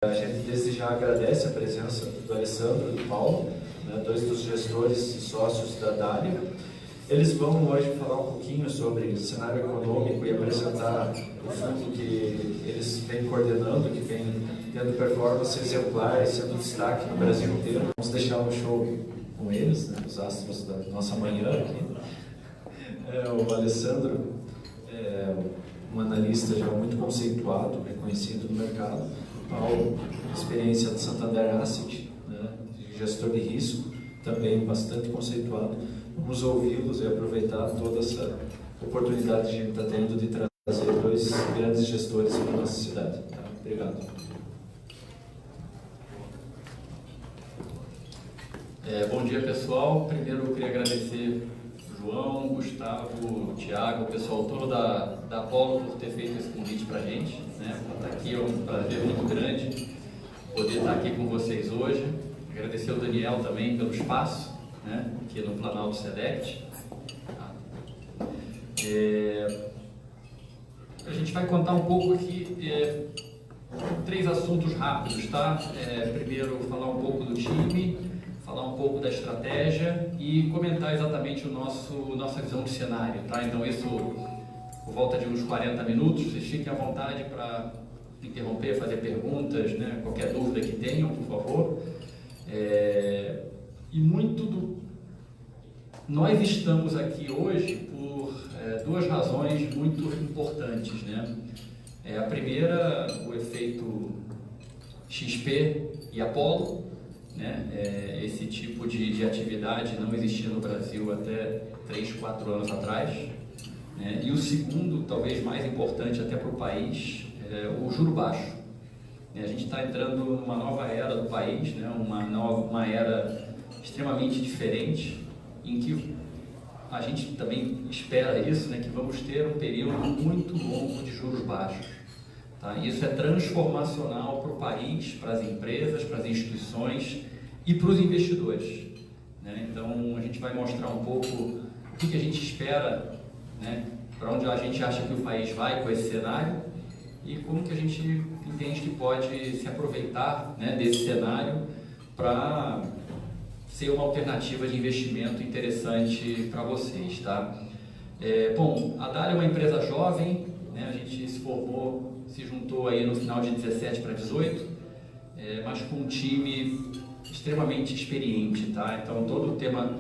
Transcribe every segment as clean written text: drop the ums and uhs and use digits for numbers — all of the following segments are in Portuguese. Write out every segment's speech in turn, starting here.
A gente desde já agradece a presença do Alessandro e do Paulo, né, dois dos gestores e sócios da Dália. Eles vão hoje falar um pouquinho sobre o cenário econômico e apresentar o fundo que eles vêm coordenando, que vem tendo performance exemplar, sendo destaque no Brasil inteiro. Vamos deixar um show com eles, né, os astros da nossa manhã aqui. O Alessandro é um analista já muito conceituado, reconhecido no mercado. Paulo, experiência de Santander Asset, né, gestor de risco, também bastante conceituado. Vamos ouvi-los e aproveitar toda essa oportunidade que a gente está tendo de trazer dois grandes gestores para a nossa cidade. Tá? Obrigado. Bom dia, pessoal. Primeiro eu queria agradecer o João, o Gustavo, o Thiago, o pessoal todo da Apollo por ter feito esse convite para a gente. Né? Estar aqui é um prazer muito grande poder estar aqui com vocês hoje. Agradecer ao Daniel também pelo espaço, né? Aqui no Planalto Select. A gente vai contar um pouco aqui três assuntos rápidos, tá? Primeiro, falar um pouco do time, falar um pouco da estratégia e comentar exatamente nossa visão de cenário, tá? Então isso por volta de uns 40 minutos, vocês fiquem à vontade para interromper, fazer perguntas, né? Qualquer dúvida que tenham, por favor. Nós estamos aqui hoje por duas razões muito importantes, né? A primeira, o efeito XP e Apollo, né? Esse tipo de atividade não existia no Brasil até 3, 4 anos atrás, né? E o segundo, talvez mais importante até para o país, é o juro baixo. A gente está entrando numa nova era do país, né? Uma era extremamente diferente, em que a gente também espera isso, né? Que vamos ter um período muito longo de juros baixos. Tá? Isso é transformacional para o país, para as empresas, para as instituições e para os investidores. Né? Então, a gente vai mostrar um pouco o que a gente espera, né? Para onde a gente acha que o país vai com esse cenário e como que a gente entende que pode se aproveitar, né, desse cenário para ser uma alternativa de investimento interessante para vocês. Tá? Bom, a Dália é uma empresa jovem, né? A gente se juntou aí no final de 17 para 18, mas com um time extremamente experiente. Tá? Então todo o tema,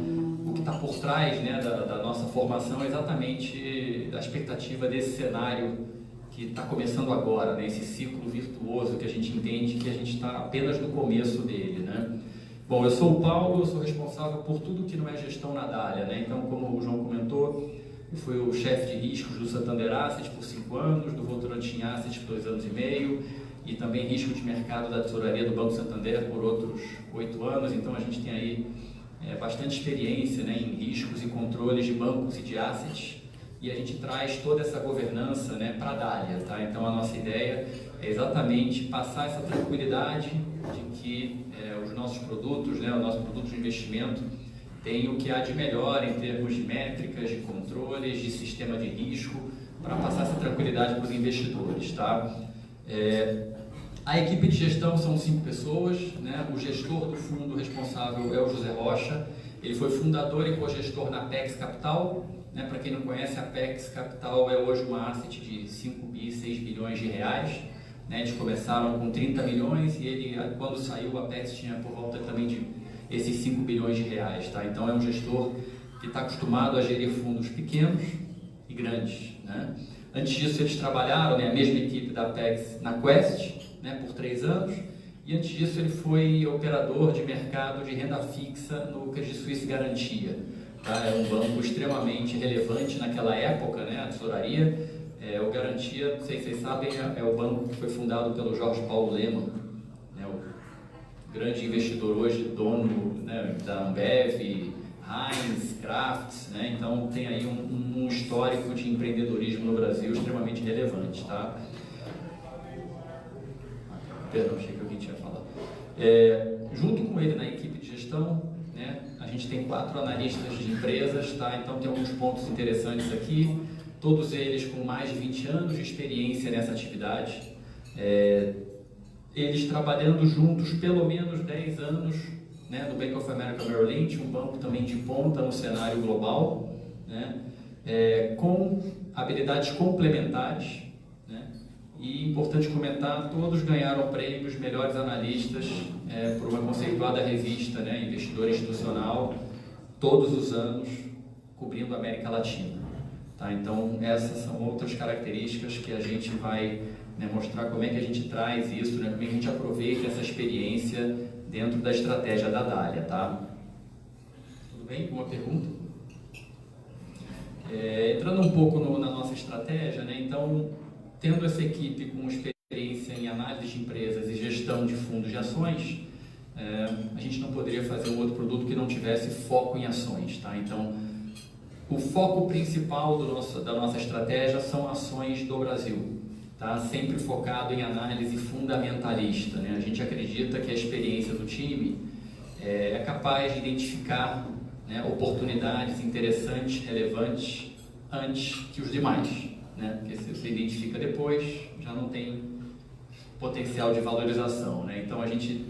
o que está por trás, né, da nossa formação é exatamente a expectativa desse cenário que está começando agora, né? Esse ciclo virtuoso que a gente entende que a gente está apenas no começo dele. Né? Bom, eu sou o Paulo, eu sou responsável por tudo que não é gestão na Dália. Né? Então, como o João comentou, eu fui o chefe de riscos do Santander Asset por 5 anos, do Votorantim Asset por 2 anos e meio, e também risco de mercado da tesouraria do Banco Santander por outros 8 anos. Então, a gente tem aí bastante experiência, né, em riscos e controles de bancos e de assets, e a gente traz toda essa governança, né, para a Dália. Tá? Então, a nossa ideia é exatamente passar essa tranquilidade de que os nossos produtos, né, o nosso produto de investimento, tem o que há de melhor em termos de métricas, de controles, de sistema de risco, para passar essa tranquilidade para os investidores. Tá? A equipe de gestão são 5 pessoas, né? O gestor do fundo responsável é o José Rocha, ele foi fundador e co-gestor na Apex Capital. Né? Para quem não conhece, a Apex Capital é hoje uma asset de 6 bilhões de reais. Né? Eles começaram com 30 milhões e ele, quando saiu, a Apex tinha por volta também de esses 5 bilhões de reais. Tá? Então é um gestor que está acostumado a gerir fundos pequenos e grandes. Né? Antes disso eles trabalharam, né, a mesma equipe da Apex na Quest, né, por 3 anos, e antes disso ele foi operador de mercado de renda fixa no Credit Suisse Garantia. Tá? É um banco extremamente relevante naquela época, né, a tesouraria. O Garantia, não sei se vocês sabem, é o banco que foi fundado pelo Jorge Paulo Lemann, né, o grande investidor hoje, dono, né, da Ambev, Heinz, Kraft, né? Então tem aí um histórico de empreendedorismo no Brasil extremamente relevante. Tá? Perdão, achei que alguém tinha falado. Junto com ele na equipe de gestão, né, a gente tem 4 analistas de empresas. Tá? Então tem alguns pontos interessantes aqui, todos eles com mais de 20 anos de experiência nessa atividade. eles trabalhando juntos pelo menos 10 anos, né, no Bank of America Merrill Lynch, um banco também de ponta no cenário global, né, com habilidades complementares, né, e importante comentar, todos ganharam prêmios melhores analistas por uma conceituada revista, né, Investidor Institucional, todos os anos, cobrindo a América Latina. Tá? Então, essas são outras características que a gente vai, né, mostrar como é que a gente traz isso, né, como é que a gente aproveita essa experiência dentro da estratégia da Dália. Tá? Tudo bem? Uma pergunta? Entrando um pouco na nossa estratégia, né, então, tendo essa equipe com experiência em análise de empresas e gestão de fundos de ações, a gente não poderia fazer um outro produto que não tivesse foco em ações. Tá? Então, o foco principal da nossa estratégia são ações do Brasil, tá? Sempre focado em análise fundamentalista, né? A gente acredita que a experiência do time é capaz de identificar, né, oportunidades interessantes, relevantes, antes que os demais, né? Porque se você identifica depois, já não tem potencial de valorização, né? Então a gente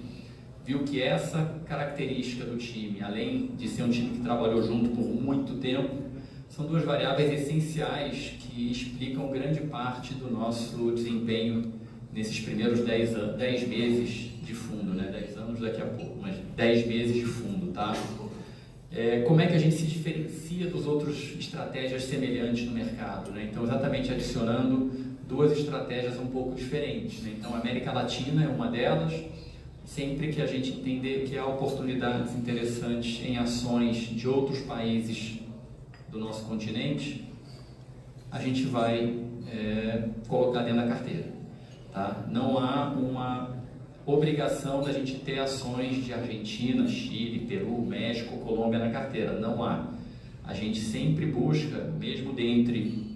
viu que essa característica do time, além de ser um time que trabalhou junto por muito tempo, são duas variáveis essenciais que explicam grande parte do nosso desempenho nesses primeiros 10 meses de fundo, né? 10 anos daqui a pouco, mas 10 meses de fundo, tá? Como é que a gente se diferencia dos outros estratégias semelhantes no mercado, né? Então, exatamente adicionando duas estratégias um pouco diferentes, né? Então, a América Latina é uma delas. Sempre que a gente entender que há oportunidades interessantes em ações de outros países do nosso continente, a gente vai colocar dentro da carteira. Tá? Não há uma obrigação da gente ter ações de Argentina, Chile, Peru, México, Colômbia na carteira. Não há. A gente sempre busca, mesmo dentre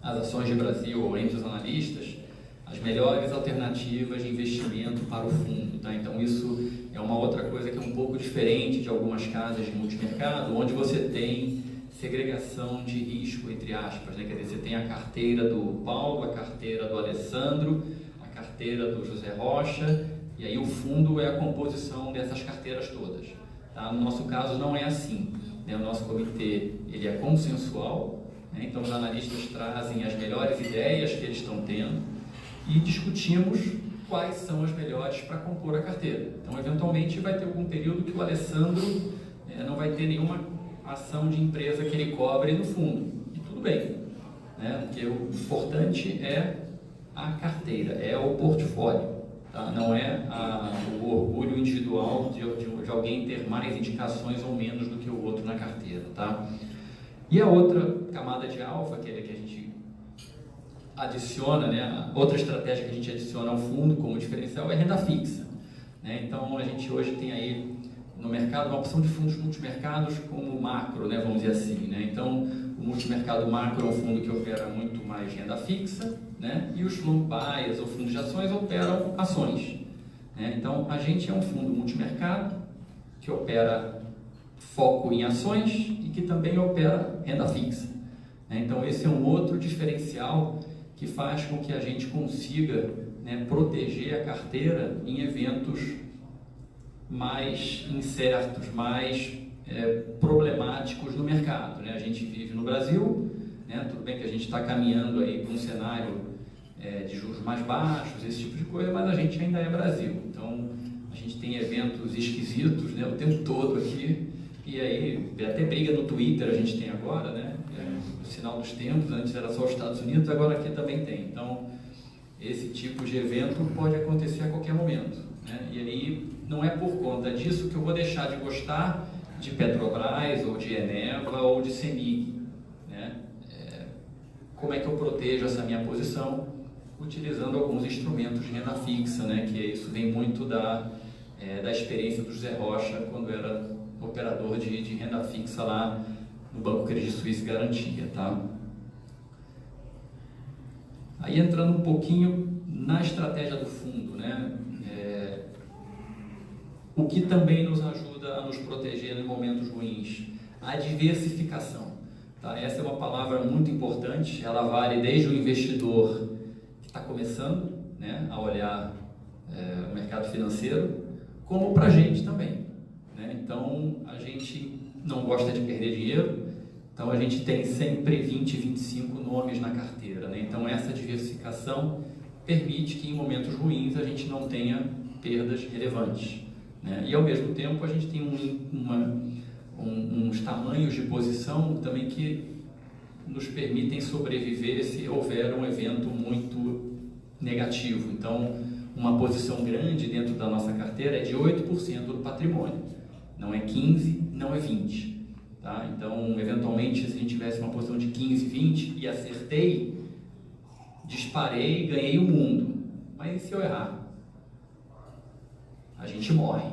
as ações de Brasil ou entre os analistas, as melhores alternativas de investimento para o fundo. Tá? Então isso é uma outra coisa que é um pouco diferente de algumas casas de multimercado, onde você tem segregação de risco, entre aspas, né? Quer dizer, você tem a carteira do Paulo, a carteira do Alessandro, a carteira do José Rocha, e aí o fundo é a composição dessas carteiras todas. Tá? No nosso caso não é assim, né? O nosso comitê ele é consensual, né? Então os analistas trazem as melhores ideias que eles estão tendo e discutimos quais são as melhores para compor a carteira. Então, eventualmente, vai ter algum período que o Alessandro não vai ter nenhuma ação de empresa que ele cobre no fundo. E tudo bem, né? Porque o importante é a carteira, é o portfólio. Tá? Não é o orgulho individual de alguém ter mais indicações ou menos do que o outro na carteira. Tá? E a outra camada de alfa, que a gente adiciona, né, outra estratégia que a gente adiciona ao fundo como diferencial é renda fixa, né? Então a gente hoje tem aí no mercado uma opção de fundos multimercados como macro, né, vamos dizer assim, né? Então o multimercado macro é um fundo que opera muito mais renda fixa, né? E os long bias ou fundos de ações operam ações, né? Então a gente é um fundo multimercado que opera foco em ações e que também opera renda fixa, né? Então esse é um outro diferencial que faz com que a gente consiga, né, proteger a carteira em eventos mais incertos, mais problemáticos no mercado, né? A gente vive no Brasil, né? Tudo bem que a gente está caminhando aí para um cenário de juros mais baixos, esse tipo de coisa, mas a gente ainda é Brasil. Então, a gente tem eventos esquisitos, né, o tempo todo aqui, e aí até briga no Twitter a gente tem agora, né? O sinal dos tempos, antes era só os Estados Unidos, agora aqui também tem. Então, esse tipo de evento pode acontecer a qualquer momento, né? E aí, não é por conta disso que eu vou deixar de gostar de Petrobras, ou de Eneva, ou de CEMIG, né? Como é que eu protejo essa minha posição? Utilizando alguns instrumentos de renda fixa, né? Que isso vem muito da experiência do José Rocha, quando era operador de renda fixa lá no Banco Credit Suisse Garantia, tá? Aí entrando um pouquinho na estratégia do fundo, né? O que também nos ajuda a nos proteger em momentos ruins, a diversificação, tá? Essa é uma palavra muito importante, ela vale desde o investidor que está começando, né, a olhar o mercado financeiro, como para a gente também, né? Então, a gente não gosta de perder dinheiro, então a gente tem sempre 20, 25 nomes na carteira, né? Então, essa diversificação permite que em momentos ruins a gente não tenha perdas relevantes, né? E ao mesmo tempo a gente tem uns tamanhos de posição também que nos permitem sobreviver se houver um evento muito negativo. Então, uma posição grande dentro da nossa carteira é de 8% do patrimônio, não é 15%, não é 20%. Tá? Então, eventualmente, se a gente tivesse uma posição de 15, 20 e acertei, disparei, ganhei o mundo. Mas e se eu errar? A gente morre,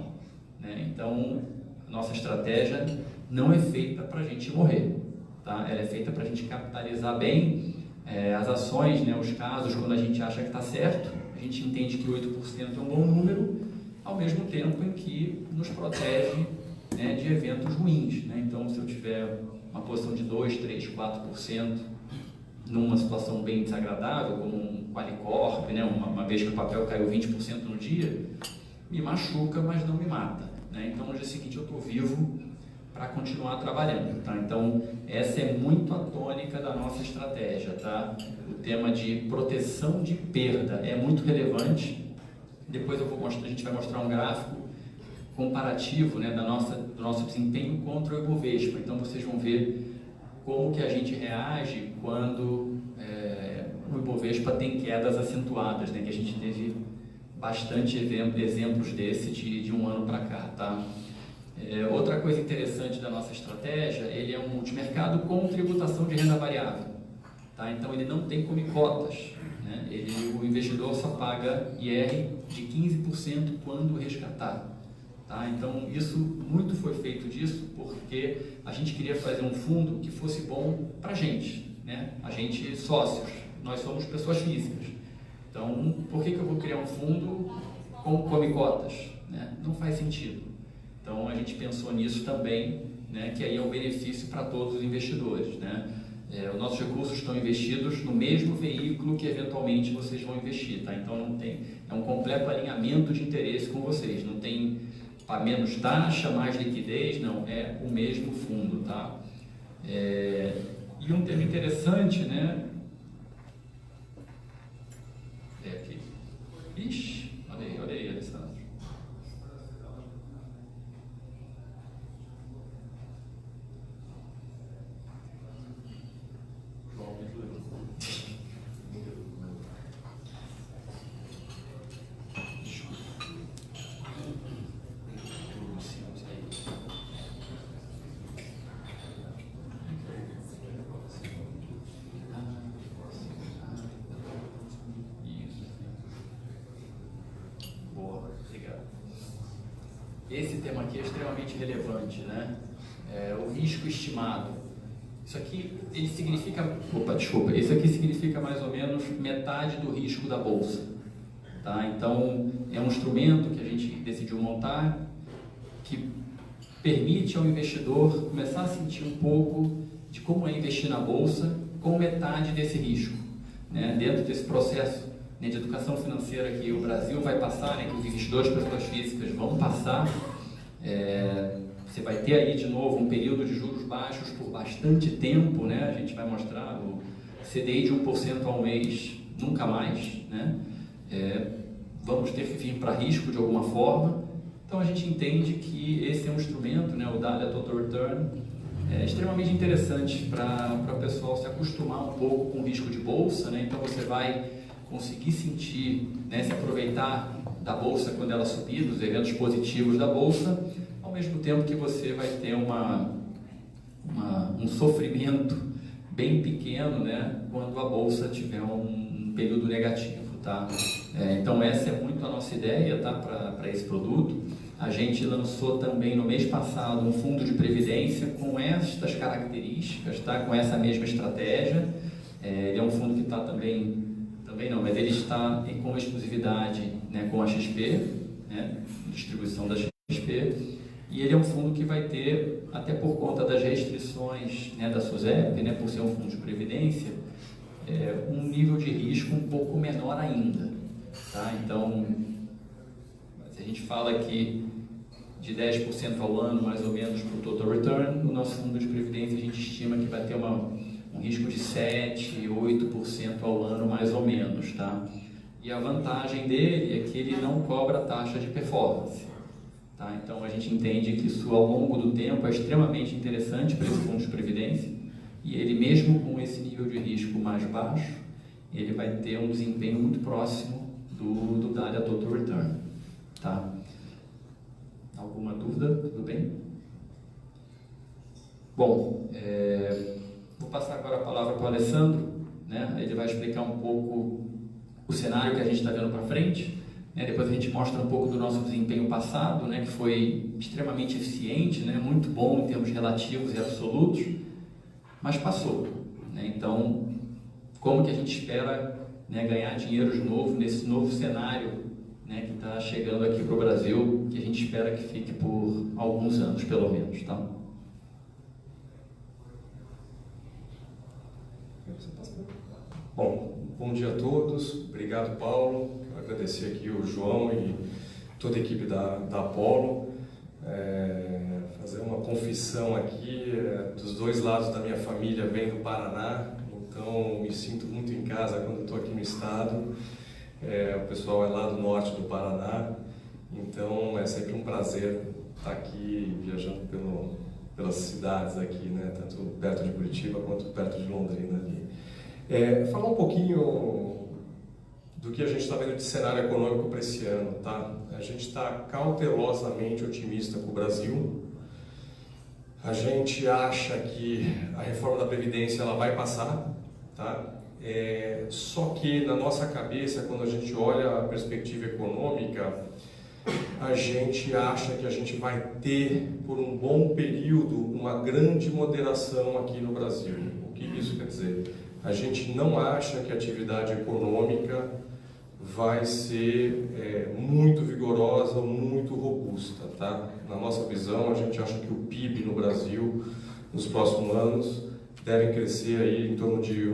né? Então, a nossa estratégia não é feita para a gente morrer, tá? Ela é feita para a gente capitalizar bem as ações, né? Os casos, quando a gente acha que está certo, a gente entende que 8% é um bom número, ao mesmo tempo em que nos protege, né, de eventos ruins, né? Então, se eu tiver uma posição de 2, 3, 4% numa situação bem desagradável, como um Qualicorp, né, uma vez que o papel caiu 20% no dia, me machuca, mas não me mata, né? Então, no dia seguinte eu estou vivo para continuar trabalhando, tá? Então, essa é muito a tônica da nossa estratégia, tá? O tema de proteção de perda é muito relevante. Depois a gente vai mostrar um gráfico comparativo, né, do nosso desempenho contra o Ibovespa. Então, vocês vão ver como que a gente reage quando o Ibovespa tem quedas acentuadas, né, que a gente teve bastante exemplos desse de um ano para cá, tá? Outra coisa interessante da nossa estratégia, ele é um multimercado com tributação de renda variável, tá? Então, ele não tem comicotas, né? O investidor só paga IR de 15% quando resgatar. Tá? Então, muito foi feito disso porque a gente queria fazer um fundo que fosse bom para a gente, né? A gente, sócios, nós somos pessoas físicas. Então, por que eu vou criar um fundo com comicotas, né? Não faz sentido. Então, a gente pensou nisso também, né? Que aí é um benefício para todos os investidores, né? Os nossos recursos estão investidos no mesmo veículo que eventualmente vocês vão investir, tá? Então, é um completo alinhamento de interesse com vocês, não tem para menos taxa, mais liquidez, não, é o mesmo fundo, tá? E um tema interessante, né? Aqui. Ixi, olha aí, Alessandro. Esse tema aqui é extremamente relevante, né? O risco estimado. Isso aqui, ele significa... Isso aqui significa mais ou menos metade do risco da bolsa, tá? Então, é um instrumento que a gente decidiu montar que permite ao investidor começar a sentir um pouco de como é investir na bolsa com metade desse risco, né? Dentro desse processo, né, de educação financeira que o Brasil vai passar, né, que os investidores, pessoas físicas vão passar, você vai ter aí de novo um período de juros baixos por bastante tempo, né? A gente vai mostrar o CDI de 1% ao mês, nunca mais, né? Vamos ter que vir para risco de alguma forma. Então a gente entende que esse é um instrumento, né, o DALIA Total Return, extremamente interessante para o pessoal se acostumar um pouco com o risco de bolsa, né? Então você vai conseguir sentir, né, se aproveitar da bolsa quando ela subir, dos eventos positivos da bolsa, ao mesmo tempo que você vai ter um sofrimento bem pequeno, né, quando a bolsa tiver um período negativo, tá? Então essa é muito a nossa ideia, tá, para esse produto. A gente lançou também no mês passado um fundo de previdência com estas características, tá, com essa mesma estratégia. Ele é um fundo que está também não, mas ele está com exclusividade, né, com a XP, né, distribuição da XP, e ele é um fundo que vai ter, até por conta das restrições, né, da SUSEP, né, por ser um fundo de previdência, um nível de risco um pouco menor ainda, tá? Então, Se a gente fala aqui de 10% ao ano, mais ou menos, para o total return, no nosso fundo de previdência a gente estima que vai ter um risco de 7%, 8% ao ano, mais ou menos, tá? E a vantagem dele é que ele não cobra taxa de performance, tá? Então a gente entende que isso ao longo do tempo é extremamente interessante para esse fundo de previdência, e ele mesmo com esse nível de risco mais baixo, ele vai ter um desempenho muito próximo do Dália Total Return, tá? Alguma dúvida? Tudo bem? Bom, vou passar agora a palavra para o Alessandro, né? Ele vai explicar um pouco o cenário que a gente está vendo para frente, né? Depois a gente mostra um pouco do nosso desempenho passado, né? Que foi extremamente eficiente, né? Muito bom em termos relativos e absolutos, mas passou, né? Então, como que a gente espera, né, ganhar dinheiro de novo nesse novo cenário, né, que está chegando aqui para o Brasil, que a gente espera que fique por alguns anos, pelo menos, tá? Bom dia a todos. Obrigado, Paulo. Quero agradecer aqui o João e toda a equipe da Apollo. Fazer uma confissão aqui, dos dois lados da minha família vem do Paraná, então me sinto muito em casa quando estou aqui no estado. O pessoal é lá do norte do Paraná, então é sempre um prazer estar aqui viajando pelas cidades aqui, né? Tanto perto de Curitiba quanto perto de Londrina ali. Falar um pouquinho do que a gente está vendo de cenário econômico para esse ano, tá? A gente está cautelosamente otimista com o Brasil. A gente acha que a reforma da Previdência ela vai passar, tá? Só que na nossa cabeça, quando a gente olha a perspectiva econômica, a gente acha que a gente vai ter, por um bom período, uma grande moderação aqui no Brasil. O que isso quer dizer? A gente não acha que a atividade econômica vai ser muito vigorosa, muito robusta, tá? Na nossa visão, a gente acha que o PIB no Brasil, nos próximos anos, deve crescer aí em torno de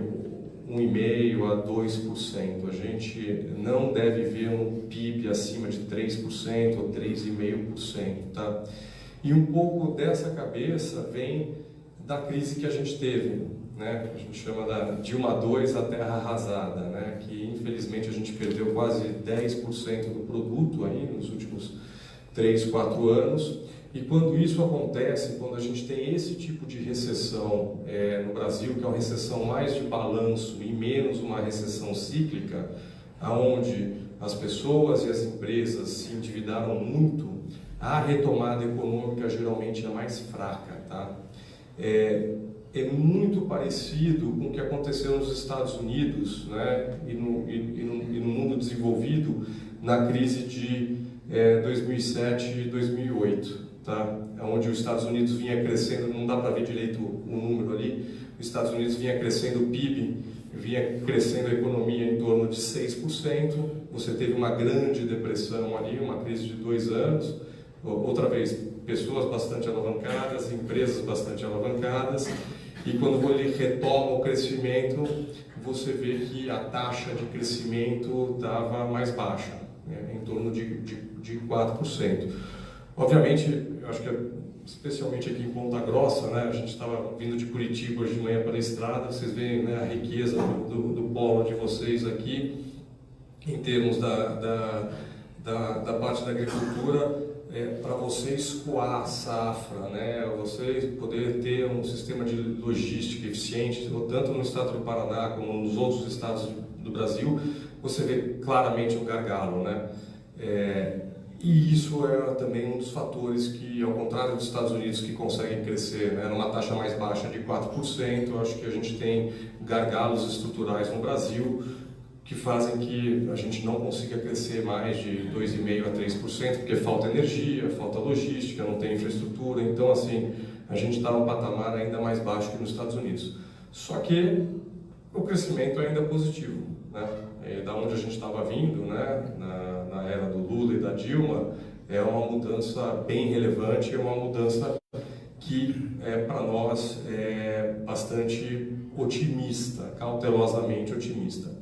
1,5% a 2%. A gente não deve ver um PIB acima de 3% ou 3,5%, tá? E um pouco dessa cabeça vem da crise que a gente teve, né? A gente chama da Dilma II, a terra arrasada, né? Que infelizmente a gente perdeu quase 10% do produto aí nos últimos 3, 4 anos. E quando isso acontece, quando a gente tem esse tipo de recessão no Brasil, que é uma recessão mais de balanço e menos uma recessão cíclica, aonde as pessoas e as empresas se endividaram muito, a retomada econômica geralmente é mais fraca, tá? É muito parecido com o que aconteceu nos Estados Unidos, né, e no mundo desenvolvido na crise de 2007 e 2008, tá? Onde os Estados Unidos vinha crescendo, não dá para ver direito o número ali, os Estados Unidos vinha crescendo o PIB, vinha crescendo a economia em torno de 6%, você teve uma grande depressão ali, uma crise de 2 anos, outra vez, pessoas bastante alavancadas, empresas bastante alavancadas, e quando ele retoma o crescimento, você vê que a taxa de crescimento estava mais baixa, né, em torno de 4%. Obviamente, eu acho que especialmente aqui em Ponta Grossa, né, a gente estava vindo de Curitiba hoje de manhã para a estrada, vocês veem, né, a riqueza do polo de vocês aqui, em termos da parte da agricultura, para você escoar a safra, né? Você poder ter um sistema de logística eficiente, tanto no estado do Paraná como nos outros estados do Brasil, você vê claramente um gargalo, né? E isso é também um dos fatores que, ao contrário dos Estados Unidos, que conseguem crescer, né, numa taxa mais baixa de 4%, eu acho que a gente tem gargalos estruturais no Brasil que fazem que a gente não consiga crescer mais de 2,5% a 3%, porque falta energia, falta logística, não tem infraestrutura, então assim, a gente está num patamar ainda mais baixo que nos Estados Unidos. Só que o crescimento ainda é positivo, né? Da onde a gente estava vindo, né, na era do Lula e da Dilma, é uma mudança bem relevante, é uma mudança que para nós é bastante otimista, cautelosamente otimista.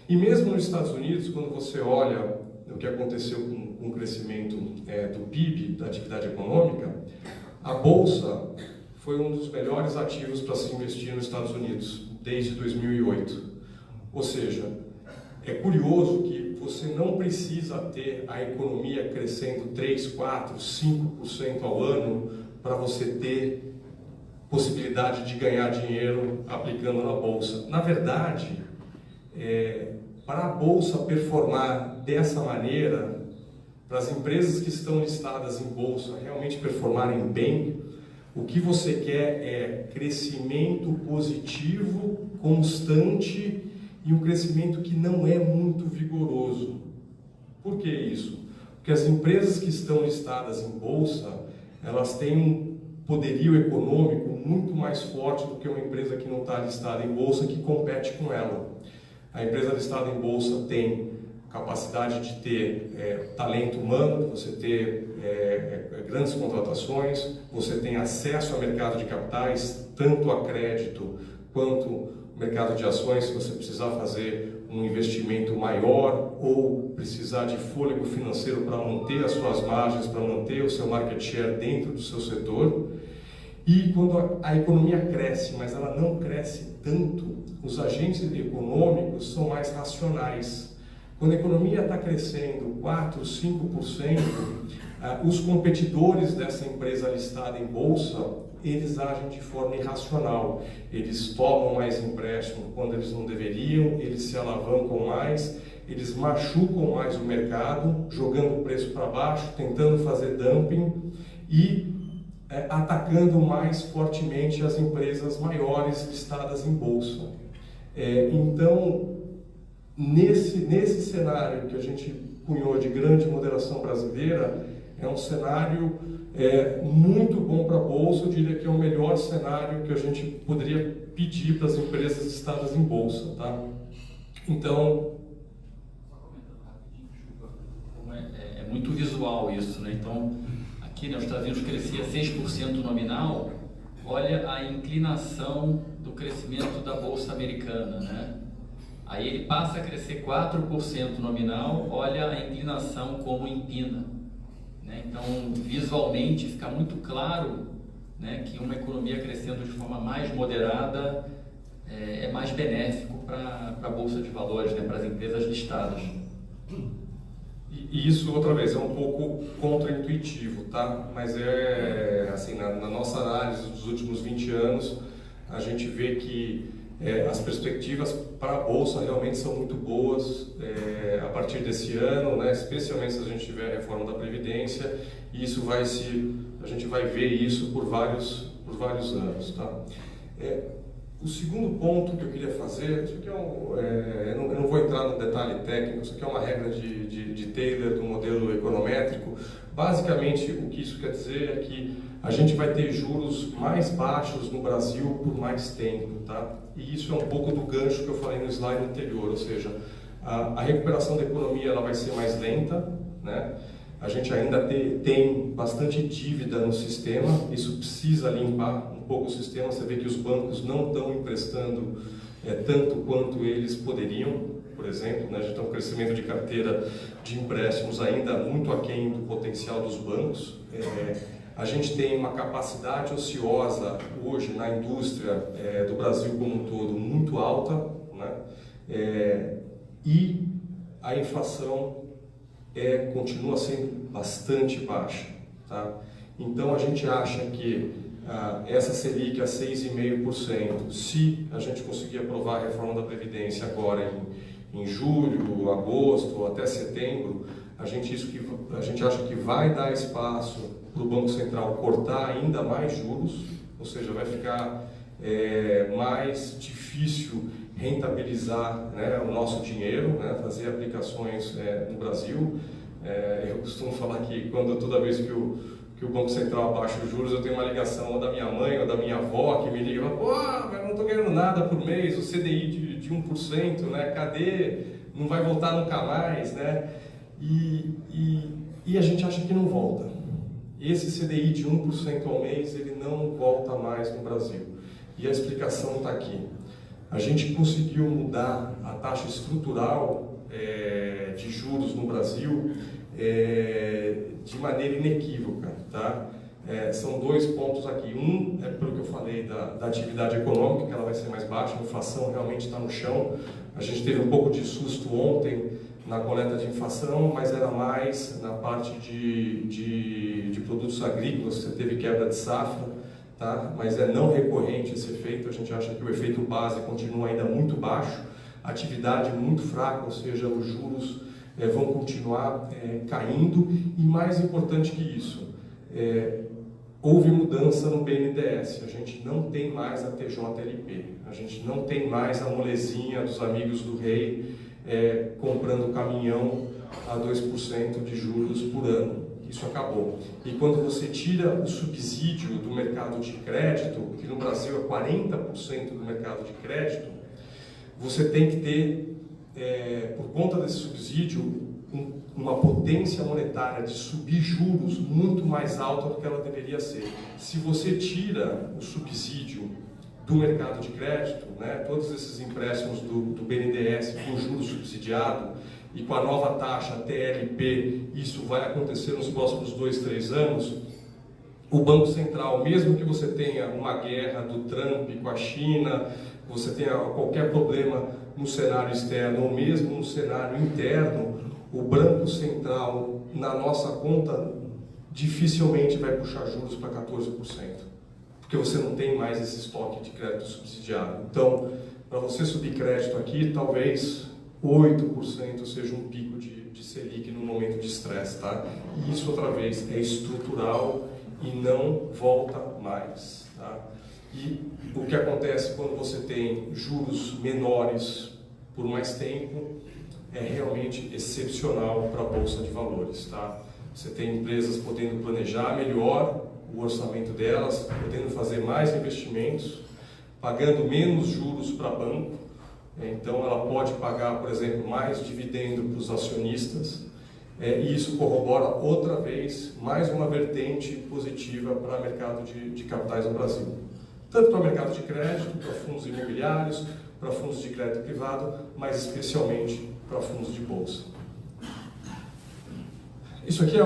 E mesmo nos Estados Unidos, quando você olha o que aconteceu um crescimento do PIB, da atividade econômica, a Bolsa foi um dos melhores ativos para se investir nos Estados Unidos desde 2008. Ou seja, é curioso que você não precisa ter a economia crescendo 3, 4, 5% ao ano para você ter possibilidade de ganhar dinheiro aplicando na Bolsa. Na verdade, para a Bolsa performar dessa maneira, para as empresas que estão listadas em Bolsa realmente performarem bem, o que você quer é crescimento positivo, constante e um crescimento que não é muito vigoroso. Por que isso? Porque as empresas que estão listadas em Bolsa, elas têm um poderio econômico muito mais forte do que uma empresa que não está listada em Bolsa, que compete com ela. A empresa listada em Bolsa tem capacidade de ter talento humano, você ter grandes contratações, você tem acesso ao mercado de capitais, tanto a crédito quanto mercado de ações, se você precisar fazer um investimento maior ou precisar de fôlego financeiro para manter as suas margens, para manter o seu market share dentro do seu setor. E quando a economia cresce, mas ela não cresce tanto, os agentes econômicos são mais racionais. Quando a economia está crescendo 4, 5%, os competidores dessa empresa listada em Bolsa, eles agem de forma irracional. Eles tomam mais empréstimo quando eles não deveriam, eles se alavancam mais, eles machucam mais o mercado, jogando o preço para baixo, tentando fazer dumping e atacando mais fortemente as empresas maiores listadas em Bolsa. Então, nesse cenário que a gente cunhou de grande moderação brasileira, é um cenário muito bom para a Bolsa. Eu diria que é o melhor cenário que a gente poderia pedir para as empresas listadas em Bolsa. Tá? Então, é muito visual isso, né? Então, aqui nos Estados Unidos crescia 6% nominal, olha a inclinação do crescimento da Bolsa Americana, né? Aí ele passa a crescer 4% nominal, olha a inclinação como empina. Né? Então, visualmente fica muito claro, né, que uma economia crescendo de forma mais moderada é mais benéfico para a Bolsa de Valores, né, para as empresas listadas. E isso, outra vez, é um pouco contraintuitivo, tá? Mas assim, na nossa análise dos últimos 20 anos, a gente vê que as perspectivas para a Bolsa realmente são muito boas a partir desse ano, né? Especialmente se a gente tiver a reforma da Previdência, e isso a gente vai ver isso por vários anos, tá? O segundo ponto que eu queria fazer, isso aqui eu não vou entrar no detalhe técnico, isso aqui é uma regra de Taylor do modelo econométrico. Basicamente, o que isso quer dizer é que a gente vai ter juros mais baixos no Brasil por mais tempo, tá? E isso é um pouco do gancho que eu falei no slide anterior, ou seja, a recuperação da economia ela vai ser mais lenta, né? A gente ainda tem bastante dívida no sistema, isso precisa limpar um pouco o sistema. Você vê que os bancos não estão emprestando tanto quanto eles poderiam, por exemplo, né? A gente tem um crescimento de carteira de empréstimos ainda muito aquém do potencial dos bancos. A gente tem uma capacidade ociosa hoje na indústria do Brasil como um todo muito alta, né? E a inflação continua sendo bastante baixa, tá? Então a gente acha que essa Selic a 6,5%, se a gente conseguir aprovar a reforma da Previdência agora em julho, agosto ou até setembro, a gente acha que vai dar espaço para o Banco Central cortar ainda mais juros, ou seja, vai ficar mais difícil rentabilizar, né, o nosso dinheiro, né, fazer aplicações no Brasil. Eu costumo falar que toda vez que o Banco Central abaixa os juros, eu tenho uma ligação ou da minha mãe ou da minha avó que me liga e fala: pô, mas não estou ganhando nada por mês, o CDI de 1%, né, cadê? Não vai voltar nunca mais, né? E a gente acha que não volta. Esse CDI de 1% ao mês, ele não volta mais no Brasil. E a explicação está aqui. A gente conseguiu mudar a taxa estrutural de juros no Brasil de maneira inequívoca, tá? São dois pontos aqui. Um é pelo que eu falei da atividade econômica, que ela vai ser mais baixa, a inflação realmente está no chão. A gente teve um pouco de susto ontem na coleta de inflação, mas era mais na parte de produtos agrícolas, você teve quebra de safra, tá? Mas é não recorrente esse efeito, a gente acha que o efeito base continua ainda muito baixo, atividade muito fraca, ou seja, os juros vão continuar caindo, e mais importante que isso, houve mudança no BNDES, a gente não tem mais a TJLP, a gente não tem mais a molezinha dos amigos do rei comprando caminhão a 2% de juros por ano. Isso acabou. E quando você tira o subsídio do mercado de crédito, que no Brasil é 40% do mercado de crédito, você tem que ter, por conta desse subsídio, uma potência monetária de subir juros muito mais alta do que ela deveria ser. Se você tira o subsídio do mercado de crédito, né, todos esses empréstimos do BNDES com juros subsidiado e com a nova taxa TLP, isso vai acontecer nos próximos 2, 3 anos, o Banco Central, mesmo que você tenha uma guerra do Trump com a China, você tenha qualquer problema no cenário externo ou mesmo no cenário interno, o Banco Central, na nossa conta, dificilmente vai puxar juros para 14%, porque você não tem mais esse estoque de crédito subsidiado. Então, para você subir crédito aqui, talvez 8% seja um pico de Selic no momento de estresse, tá? E isso, outra vez, é estrutural e não volta mais, tá? E o que acontece quando você tem juros menores por mais tempo é realmente excepcional para a Bolsa de Valores, tá? Você tem empresas podendo planejar melhor o orçamento delas, podendo fazer mais investimentos, pagando menos juros para banco, então ela pode pagar, por exemplo, mais dividendo para os acionistas, e isso corrobora outra vez mais uma vertente positiva para o mercado de capitais no Brasil. Tanto para o mercado de crédito, para fundos imobiliários, para fundos de crédito privado, mas especialmente para fundos de bolsa. Isso aqui é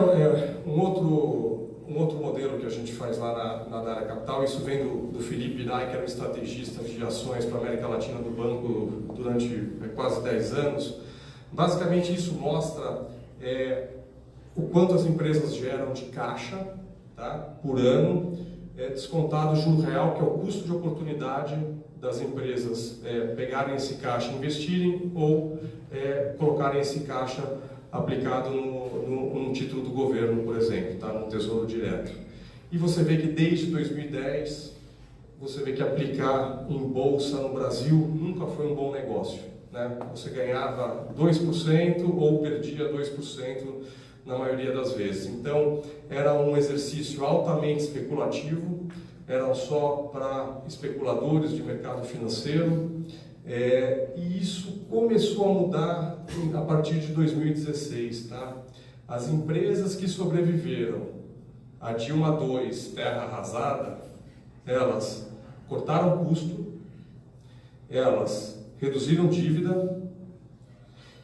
um outro modelo que a gente faz lá na Dália Capital. Isso vem do Felipe Nai, que era um estrategista de ações para a América Latina do banco durante quase 10 anos. Basicamente, isso mostra o quanto as empresas geram de caixa, tá, por ano, descontado o juro real, que é o custo de oportunidade das empresas pegarem esse caixa e investirem ou colocarem esse caixa aplicado num título do governo, por exemplo, tá? No Tesouro Direto. E você vê que desde 2010, você vê que aplicar em bolsa no Brasil nunca foi um bom negócio, né? Você ganhava 2% ou perdia 2% na maioria das vezes. Então, era um exercício altamente especulativo, era só para especuladores de mercado financeiro, e isso começou a mudar a partir de 2016, tá? As empresas que sobreviveram a Dilma II, terra arrasada, elas cortaram custo, elas reduziram dívida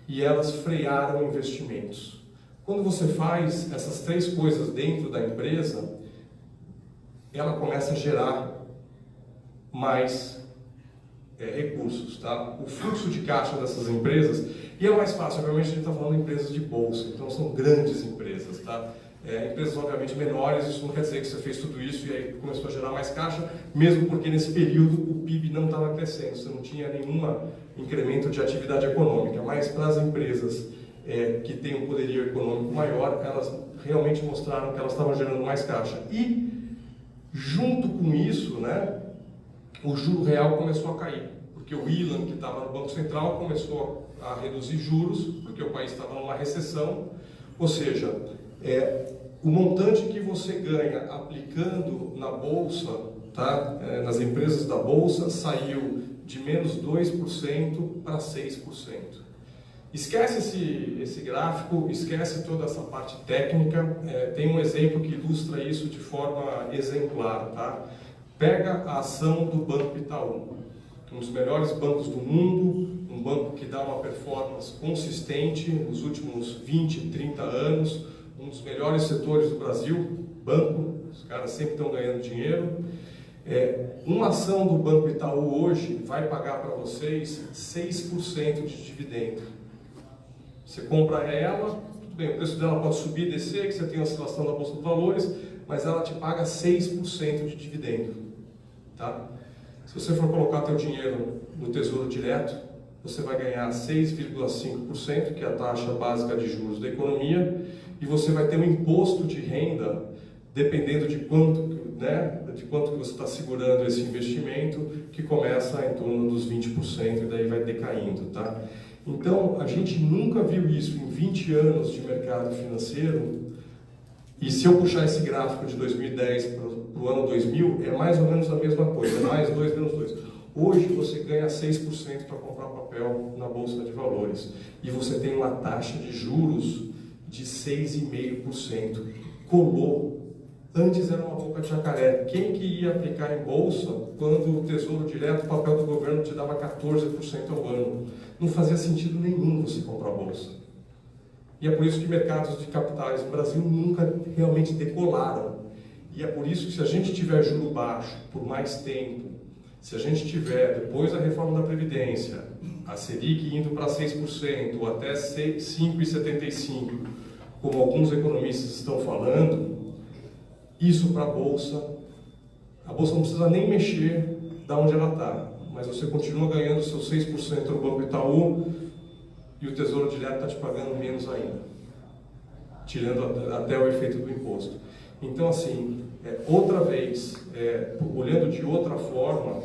e elas frearam investimentos. Quando você faz essas três coisas dentro da empresa, ela começa a gerar mais recursos, tá? O fluxo de caixa dessas empresas, e é mais fácil, obviamente a gente está falando de empresas de bolsa, então são grandes empresas, tá? Empresas obviamente menores, isso não quer dizer que você fez tudo isso e aí começou a gerar mais caixa, mesmo porque nesse período o PIB não estava crescendo, você não tinha nenhum incremento de atividade econômica, mas para as empresas que têm um poderio econômico maior, elas realmente mostraram que elas estavam gerando mais caixa. E junto com isso, né, o juro real começou a cair, porque o Ilan, que estava no Banco Central, começou a reduzir juros, porque o país estava numa recessão, ou seja, o montante que você ganha aplicando na Bolsa, tá, nas empresas da Bolsa, saiu de menos 2% para 6%. Esquece esse gráfico, esquece toda essa parte técnica, tem um exemplo que ilustra isso de forma exemplar, tá? Pega a ação do Banco Itaú. um dos melhores bancos do mundo, um banco que dá uma performance consistente nos últimos 20, 30 anos, um dos melhores setores do Brasil, banco, os caras sempre estão ganhando dinheiro. Uma ação do Banco Itaú hoje vai pagar para vocês 6% de dividendo. Você compra ela, tudo bem, o preço dela pode subir e descer, que você tem a oscilação da Bolsa de Valores, mas ela te paga 6% de dividendo. Tá? Se você for colocar teu dinheiro no Tesouro Direto, você vai ganhar 6,5%, que é a taxa básica de juros da economia, e você vai ter um imposto de renda, dependendo de quanto, né, de quanto que você está segurando esse investimento, que começa em torno dos 20% e daí vai decaindo. Tá? Então, a gente nunca viu isso em 20 anos de mercado financeiro, e se eu puxar esse gráfico de 2010 para o ano 2000, é mais ou menos a mesma coisa, é mais 2 menos 2. Hoje você ganha 6% para comprar papel na Bolsa de Valores, e você tem uma taxa de juros de 6,5%. Colou. Antes era uma boca de jacaré. Quem que ia aplicar em bolsa quando o Tesouro Direto, o papel do governo, te dava 14% ao ano? Não fazia sentido nenhum você comprar bolsa. E é por isso que mercados de capitais no Brasil nunca realmente decolaram. E é por isso que se a gente tiver juro baixo por mais tempo, se a gente tiver, depois da reforma da Previdência, a Selic indo para 6% ou até 5,75%, como alguns economistas estão falando, isso para a Bolsa não precisa nem mexer da onde ela está, mas você continua ganhando seus 6% no Banco Itaú e o Tesouro Direto está te pagando menos ainda, tirando até o efeito do imposto. Então, assim, outra vez, olhando de outra forma,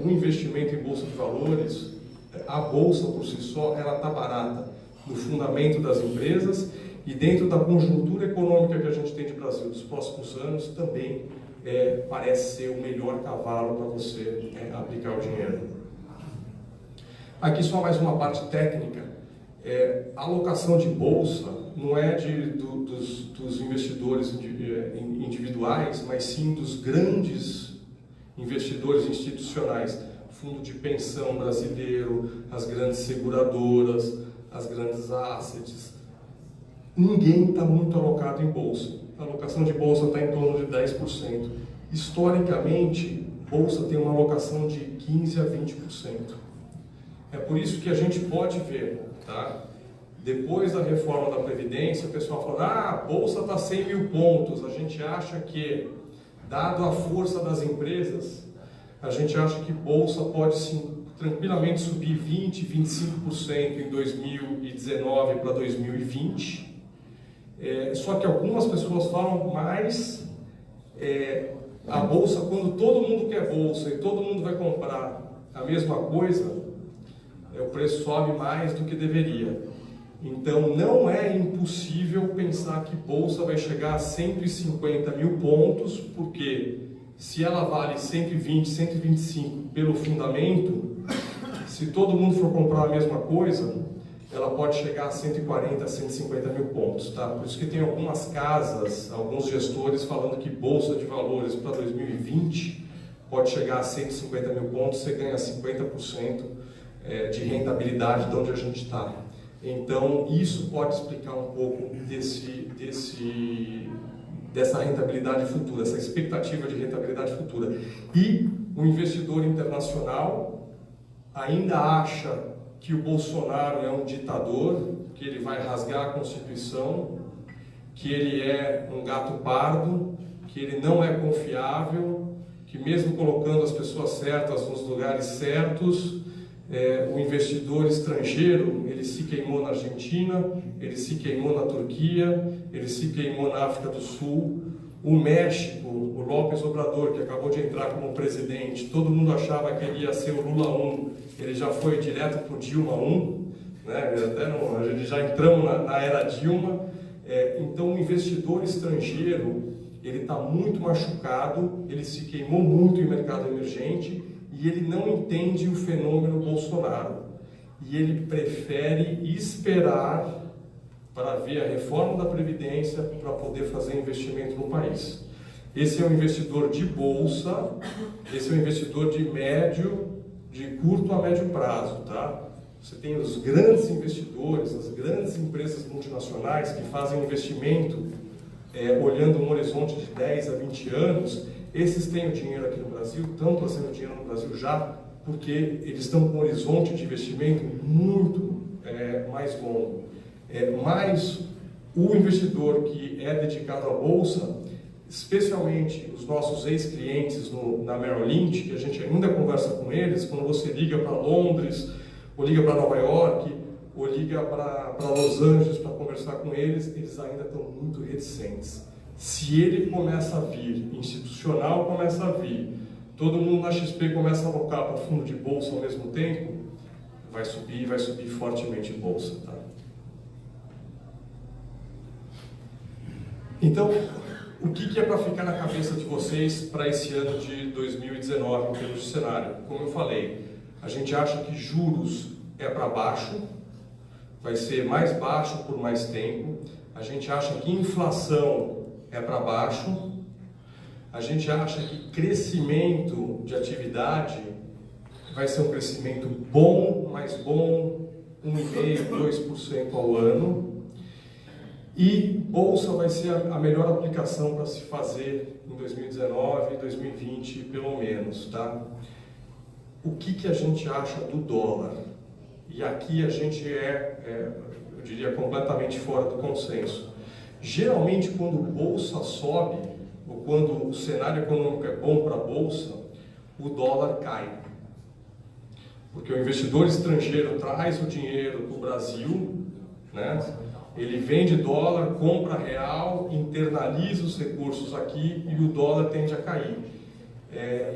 o investimento em Bolsa de Valores, a Bolsa por si só, ela está barata no fundamento das empresas e dentro da conjuntura econômica que a gente tem de Brasil dos próximos anos, também parece ser o melhor cavalo para você aplicar o dinheiro. Aqui só mais uma parte técnica. A alocação de bolsa não é dos investidores individuais, mas sim dos grandes investidores institucionais, fundo de pensão brasileiro, as grandes seguradoras, as grandes assets. Ninguém está muito alocado em bolsa. A alocação de bolsa está em torno de 10%. Historicamente, bolsa tem uma alocação de 15% a 20%. É por isso que a gente pode ver, tá? Depois da reforma da Previdência, o pessoal fala, a bolsa está 100 mil pontos. A gente acha que, dado a força das empresas, a gente acha que bolsa pode sim, tranquilamente subir 20%, 25% em 2019 para 2020. Só que algumas pessoas falam mais a bolsa, quando todo mundo quer bolsa e todo mundo vai comprar a mesma coisa, o preço sobe mais do que deveria. Então não é impossível pensar que bolsa vai chegar a 150 mil pontos, porque se ela vale 120, 125 pelo fundamento, se todo mundo for comprar a mesma coisa, ela pode chegar a 140, 150 mil pontos, tá? Por isso que tem algumas casas, alguns gestores falando que Bolsa de Valores para 2020 pode chegar a 150 mil pontos, você ganha 50% de rentabilidade de onde a gente está. Então, isso pode explicar um pouco dessa rentabilidade futura, essa expectativa de rentabilidade futura. E o investidor internacional ainda acha que o Bolsonaro é um ditador, que ele vai rasgar a Constituição, que ele é um gato pardo, que ele não é confiável, que mesmo colocando as pessoas certas nos lugares certos, o investidor estrangeiro, ele se queimou na Argentina, ele se queimou na Turquia, ele se queimou na África do Sul. O México, o López Obrador, que acabou de entrar como presidente, todo mundo achava que ele ia ser o Lula 1, ele já foi direto para o Dilma 1, né? A gente já entramos na era Dilma. Então o investidor estrangeiro, ele está muito machucado, ele se queimou muito em mercado emergente e ele não entende o fenômeno Bolsonaro. E ele prefere esperar para ver a reforma da Previdência para poder fazer investimento no país. Esse é um investidor de bolsa, esse é um investidor de de curto a médio prazo, tá? Você tem os grandes investidores, as grandes empresas multinacionais que fazem investimento olhando um horizonte de 10 a 20 anos, esses têm o dinheiro aqui no Brasil, estão trazendo dinheiro no Brasil já, porque eles estão com um horizonte de investimento muito mais longo. Mas o investidor que é dedicado à Bolsa, especialmente os nossos ex-clientes na Merrill Lynch, que a gente ainda conversa com eles, quando você liga para Londres, ou liga para Nova York, ou liga para Los Angeles para conversar com eles, eles ainda estão muito reticentes. Se ele começa a vir, institucional começa a vir, todo mundo na XP começa a alocar para fundo de bolsa ao mesmo tempo, vai subir fortemente em bolsa. Tá? Então, o que é para ficar na cabeça de vocês para esse ano de 2019 em termos de cenário? Como eu falei, a gente acha que juros é para baixo, vai ser mais baixo por mais tempo. A gente acha que inflação é para baixo. A gente acha que crescimento de atividade vai ser um crescimento bom, mais bom, 1,5%, 2% ao ano. E bolsa vai ser a melhor aplicação para se fazer em 2019 e 2020, pelo menos, tá? O que a gente acha do dólar? E aqui a gente eu diria, completamente fora do consenso. Geralmente, quando bolsa sobe, ou quando o cenário econômico é bom para a bolsa, o dólar cai. Porque o investidor estrangeiro traz o dinheiro para o Brasil, né? Ele vende dólar, compra real, internaliza os recursos aqui e o dólar tende a cair.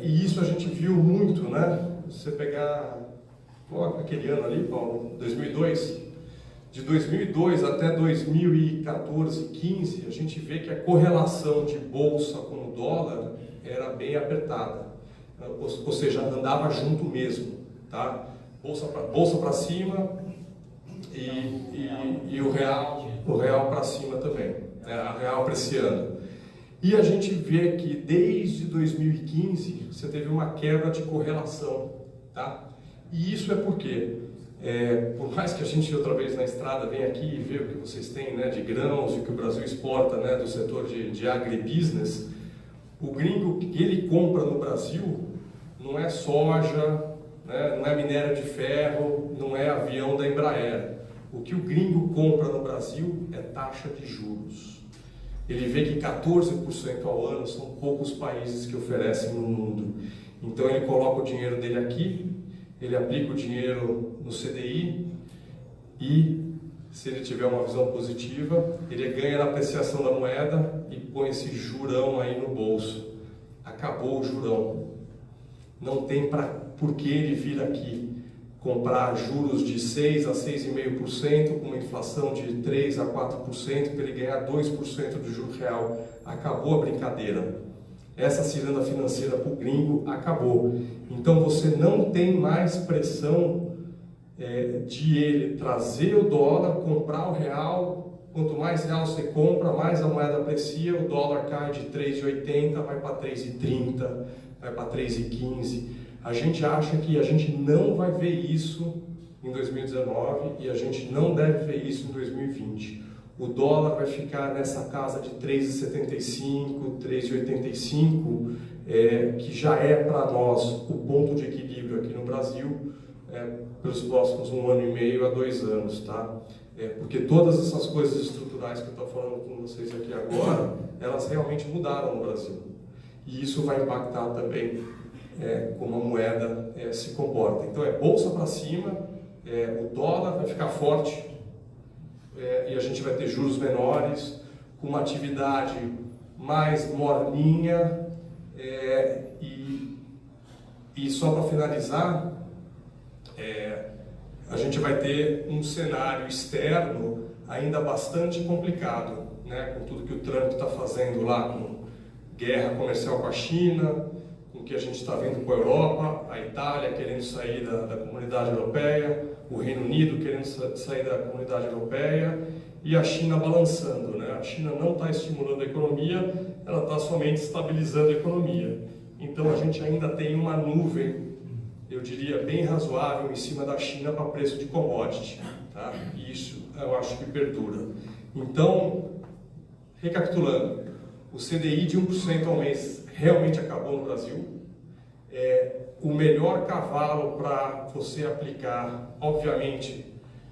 E isso a gente viu muito, né? Você pegar aquele ano ali, Paulo, 2002, de 2002 até 2014, 15, a gente vê que a correlação de bolsa com o dólar era bem apertada, ou seja, andava junto mesmo, tá? Bolsa para cima e o real para cima também, né? A real apreciando. E a gente vê que desde 2015 você teve uma quebra de correlação, tá? E isso é porque, por mais que a gente outra vez na estrada venha aqui e vê o que vocês têm, né, de grãos e o que o Brasil exporta, né, do setor de agribusiness, o gringo que ele compra no Brasil não é soja, né, não é minério de ferro, não é avião da Embraer. O que o gringo compra no Brasil é taxa de juros. Ele vê que 14% ao ano são poucos países que oferecem no mundo. Então ele coloca o dinheiro dele aqui, ele aplica o dinheiro no CDI e, se ele tiver uma visão positiva, ele ganha na apreciação da moeda e põe esse jurão aí no bolso. Acabou o jurão. Não tem por que ele vir aqui comprar juros de 6 a 6,5% com uma inflação de 3 a 4% para ele ganhar 2% de juro real. Acabou a brincadeira. Essa ciranda financeira para o gringo acabou. Então você não tem mais pressão de ele trazer o dólar, comprar o real. Quanto mais real você compra, mais a moeda aprecia, o dólar cai de 3,80, vai para 3,30, vai para 3,15. A gente acha que a gente não vai ver isso em 2019 e a gente não deve ver isso em 2020. O dólar vai ficar nessa casa de 3,75, 3,85, que já é para nós o ponto de equilíbrio aqui no Brasil, pelos próximos 1 ano e meio a 2 anos, tá? Porque todas essas coisas estruturais que eu estou falando com vocês aqui agora, elas realmente mudaram no Brasil. E isso vai impactar também como a moeda se comporta. Então bolsa para cima, o dólar vai ficar forte, e a gente vai ter juros menores, com uma atividade mais morninha, e só para finalizar, a gente vai ter um cenário externo ainda bastante complicado, né, com tudo que o Trump está fazendo lá, com guerra comercial com a China, com o que a gente está vendo com a Europa, a Itália querendo sair da comunidade europeia, o Reino Unido querendo sair da comunidade europeia e a China balançando, né? A China não está estimulando a economia, ela está somente estabilizando a economia. Então a gente ainda tem uma nuvem eu diria, bem razoável em cima da China para preço de commodity, tá? E isso eu acho que perdura. Então, recapitulando, o CDI de 1% ao mês realmente acabou no Brasil. O melhor cavalo para você aplicar, obviamente,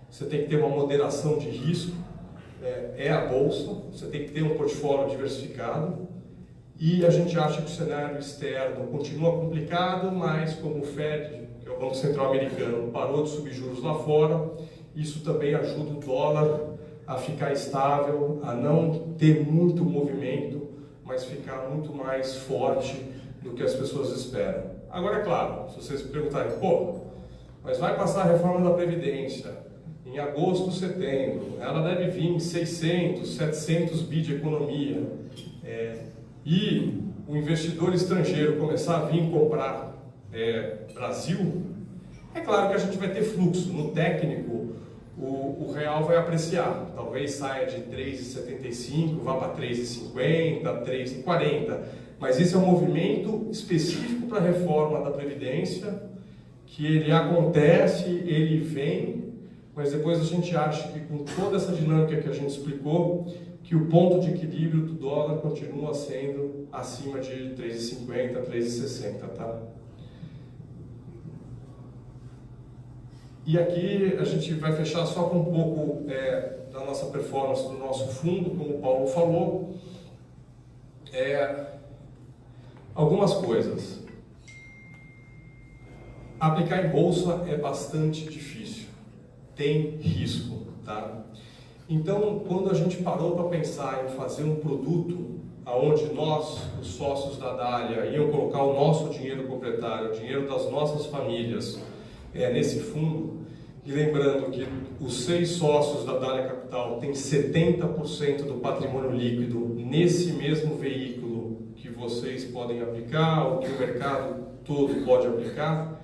você tem que ter uma moderação de risco, é a Bolsa, você tem que ter um portfólio diversificado. E a gente acha que o cenário externo continua complicado, mas como o Fed, que é o Banco Central Americano, parou de subir juros lá fora, isso também ajuda o dólar a ficar estável, a não ter muito movimento, mas ficar muito mais forte do que as pessoas esperam. Agora, é claro, se vocês perguntarem, pô, mas vai passar a reforma da Previdência em agosto, setembro, ela deve vir em 600, 700 bi de economia, e o investidor estrangeiro começar a vir comprar Brasil, é claro que a gente vai ter fluxo. No técnico, o real vai apreciar, talvez saia de 3,75, vá para 3,50, 3,40, mas esse é um movimento específico para a reforma da Previdência, que ele acontece, ele vem, mas depois a gente acha que com toda essa dinâmica que a gente explicou, que o ponto de equilíbrio do dólar continua sendo acima de 3,50, 3,60, tá? E aqui a gente vai fechar só com um pouco da nossa performance do nosso fundo, como o Paulo falou. Algumas coisas. Aplicar em bolsa é bastante difícil, tem risco, tá? Então, quando a gente parou para pensar em fazer um produto onde nós, os sócios da Dália, iam colocar o nosso dinheiro proprietário, o dinheiro das nossas famílias nesse fundo, e lembrando que os 6 sócios da Dália Capital têm 70% do patrimônio líquido nesse mesmo veículo que vocês podem aplicar, ou que o mercado todo pode aplicar,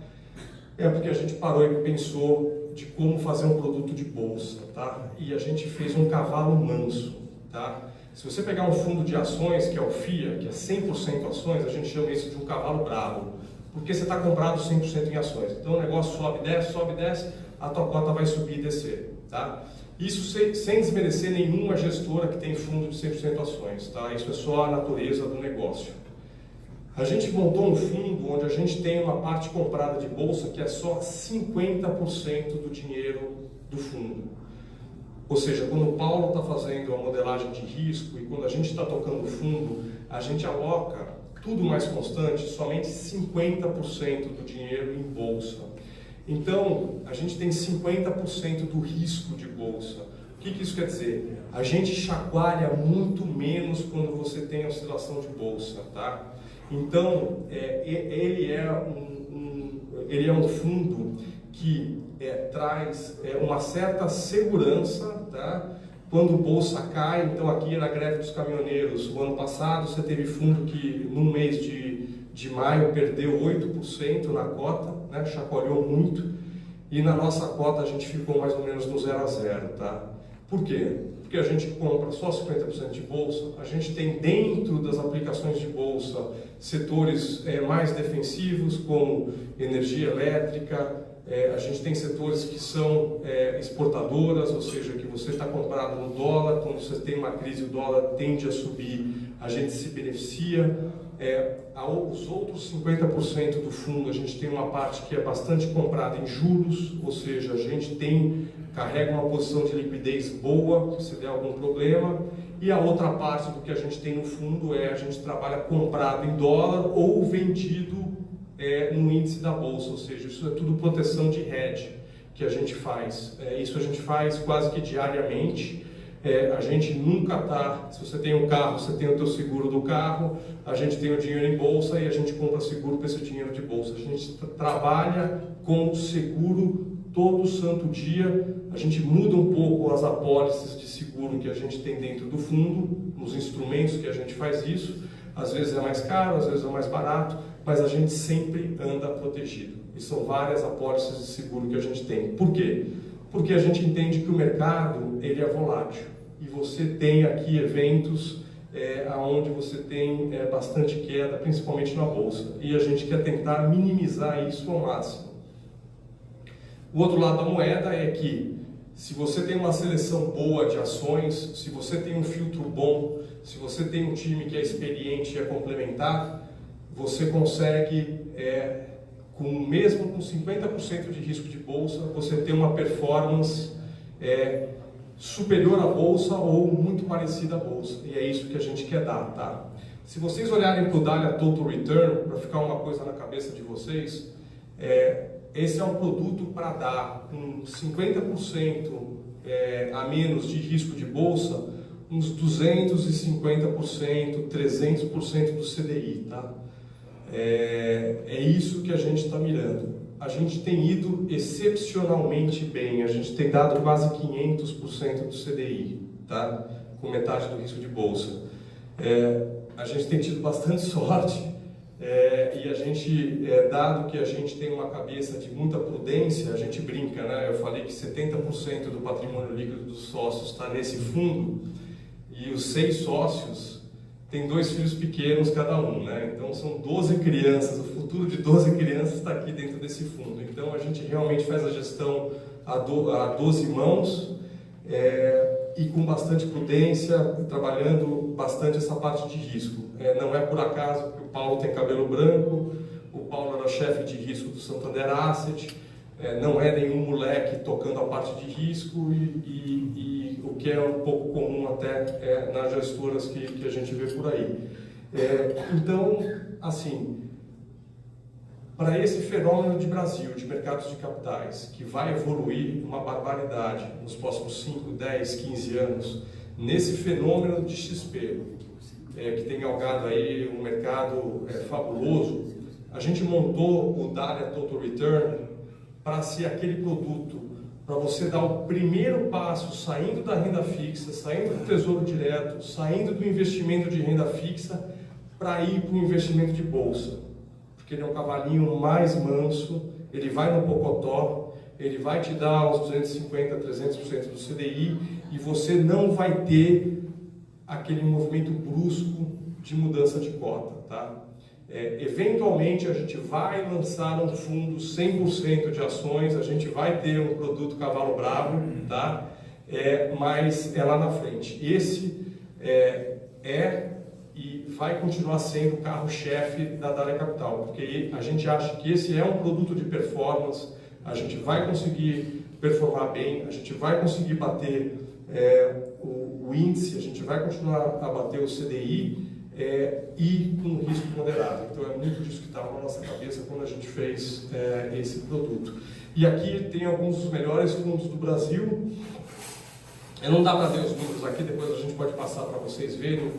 é porque a gente parou e pensou de como fazer um produto de bolsa, tá? E a gente fez um cavalo manso, tá? Se você pegar um fundo de ações, que é o FIA, que é 100% ações, a gente chama isso de um cavalo bravo, porque você está comprado 100% em ações. Então o negócio sobe, desce, a tua cota vai subir e descer, tá? Isso sem desmerecer nenhuma gestora que tem fundo de 100% ações, tá? Isso é só a natureza do negócio. A gente montou um fundo onde a gente tem uma parte comprada de bolsa que é só 50% do dinheiro do fundo. Ou seja, quando o Paulo está fazendo a modelagem de risco e quando a gente está tocando o fundo, a gente aloca tudo mais constante, somente 50% do dinheiro em bolsa. Então, a gente tem 50% do risco de bolsa. O que isso quer dizer? A gente chacoalha muito menos quando você tem oscilação de bolsa, tá? Então, ele é um fundo que traz uma certa segurança, tá? Quando a bolsa cai, então aqui na greve dos caminhoneiros, o ano passado você teve fundo que no mês de maio perdeu 8% na cota, né? Chacoalhou muito, e na nossa cota a gente ficou mais ou menos no 0 a 0, tá? Por quê? Porque a gente compra só 50% de bolsa, a gente tem dentro das aplicações de bolsa setores mais defensivos, como energia elétrica, a gente tem setores que são exportadoras, ou seja, que você está comprado no dólar, quando você tem uma crise o dólar tende a subir, a gente se beneficia. Os outros 50% do fundo, a gente tem uma parte que é bastante comprada em juros, ou seja, a gente carrega uma posição de liquidez boa, se der algum problema, e a outra parte do que a gente tem no fundo a gente trabalha comprado em dólar ou vendido no índice da bolsa, ou seja, isso é tudo proteção de hedge que a gente faz. Isso a gente faz quase que diariamente. A gente nunca está, se você tem um carro, você tem o teu seguro do carro, a gente tem o dinheiro em bolsa e a gente compra seguro para esse dinheiro de bolsa. A gente trabalha com o seguro todo santo dia, a gente muda um pouco as apólices de seguro que a gente tem dentro do fundo, nos instrumentos que a gente faz isso, às vezes é mais caro, às vezes é mais barato, mas a gente sempre anda protegido. E são várias apólices de seguro que a gente tem. Por quê? Porque a gente entende que o mercado ele é volátil. E você tem aqui eventos aonde você tem bastante queda, principalmente na bolsa. E a gente quer tentar minimizar isso ao máximo. O outro lado da moeda é que, se você tem uma seleção boa de ações, se você tem um filtro bom, se você tem um time que é experiente e é complementar, você consegue, mesmo com 50% de risco de bolsa, você ter uma performance superior à bolsa ou muito parecida à bolsa. E é isso que a gente quer dar, tá? Se vocês olharem para o Dahlia Total Return, para ficar uma coisa na cabeça de vocês, esse é um produto para dar com 50% a menos de risco de bolsa, uns 250%, 300% do CDI, tá? É isso que a gente está mirando. A gente tem ido excepcionalmente bem, a gente tem dado quase 500% do CDI, tá? Com metade do risco de bolsa. A gente tem tido bastante sorte. E a gente, dado que a gente tem uma cabeça de muita prudência, a gente brinca, né? Eu falei que 70% do patrimônio líquido dos sócios está nesse fundo, e os 6 sócios têm 2 filhos pequenos cada um, né? Então são 12 crianças, o futuro de 12 crianças está aqui dentro desse fundo. Então a gente realmente faz a gestão a 12 mãos, e com bastante prudência, trabalhando bastante essa parte de risco. Não é por acaso que o Paulo tem cabelo branco, o Paulo era chefe de risco do Santander Asset, não é nenhum moleque tocando a parte de risco, e o que é um pouco comum até nas gestoras que a gente vê por aí. Então, assim, para esse fenômeno de Brasil, de mercados de capitais, que vai evoluir uma barbaridade nos próximos 5, 10, 15 anos, nesse fenômeno de XP, que tem galgado aí um mercado fabuloso, a gente montou o Dahlia Total Return para ser aquele produto, para você dar o primeiro passo saindo da renda fixa, saindo do tesouro direto, saindo do investimento de renda fixa, para ir para o investimento de bolsa. Porque ele é um cavalinho mais manso, ele vai no pocotó, ele vai te dar uns 250%, 300% do CDI, e você não vai ter aquele movimento brusco de mudança de cota, tá? Eventualmente a gente vai lançar um fundo 100% de ações, a gente vai ter um produto cavalo bravo, tá? Mas é lá na frente. Esse e vai continuar sendo o carro-chefe da Dahlia Capital, porque a gente acha que esse é um produto de performance, a gente vai conseguir performar bem, a gente vai conseguir bater o índice, a gente vai continuar a bater o CDI e com risco moderado. Então é muito disso que estava na nossa cabeça quando a gente fez esse produto. E aqui tem alguns dos melhores fundos do Brasil. Não dá para ver os números aqui, depois a gente pode passar para vocês verem.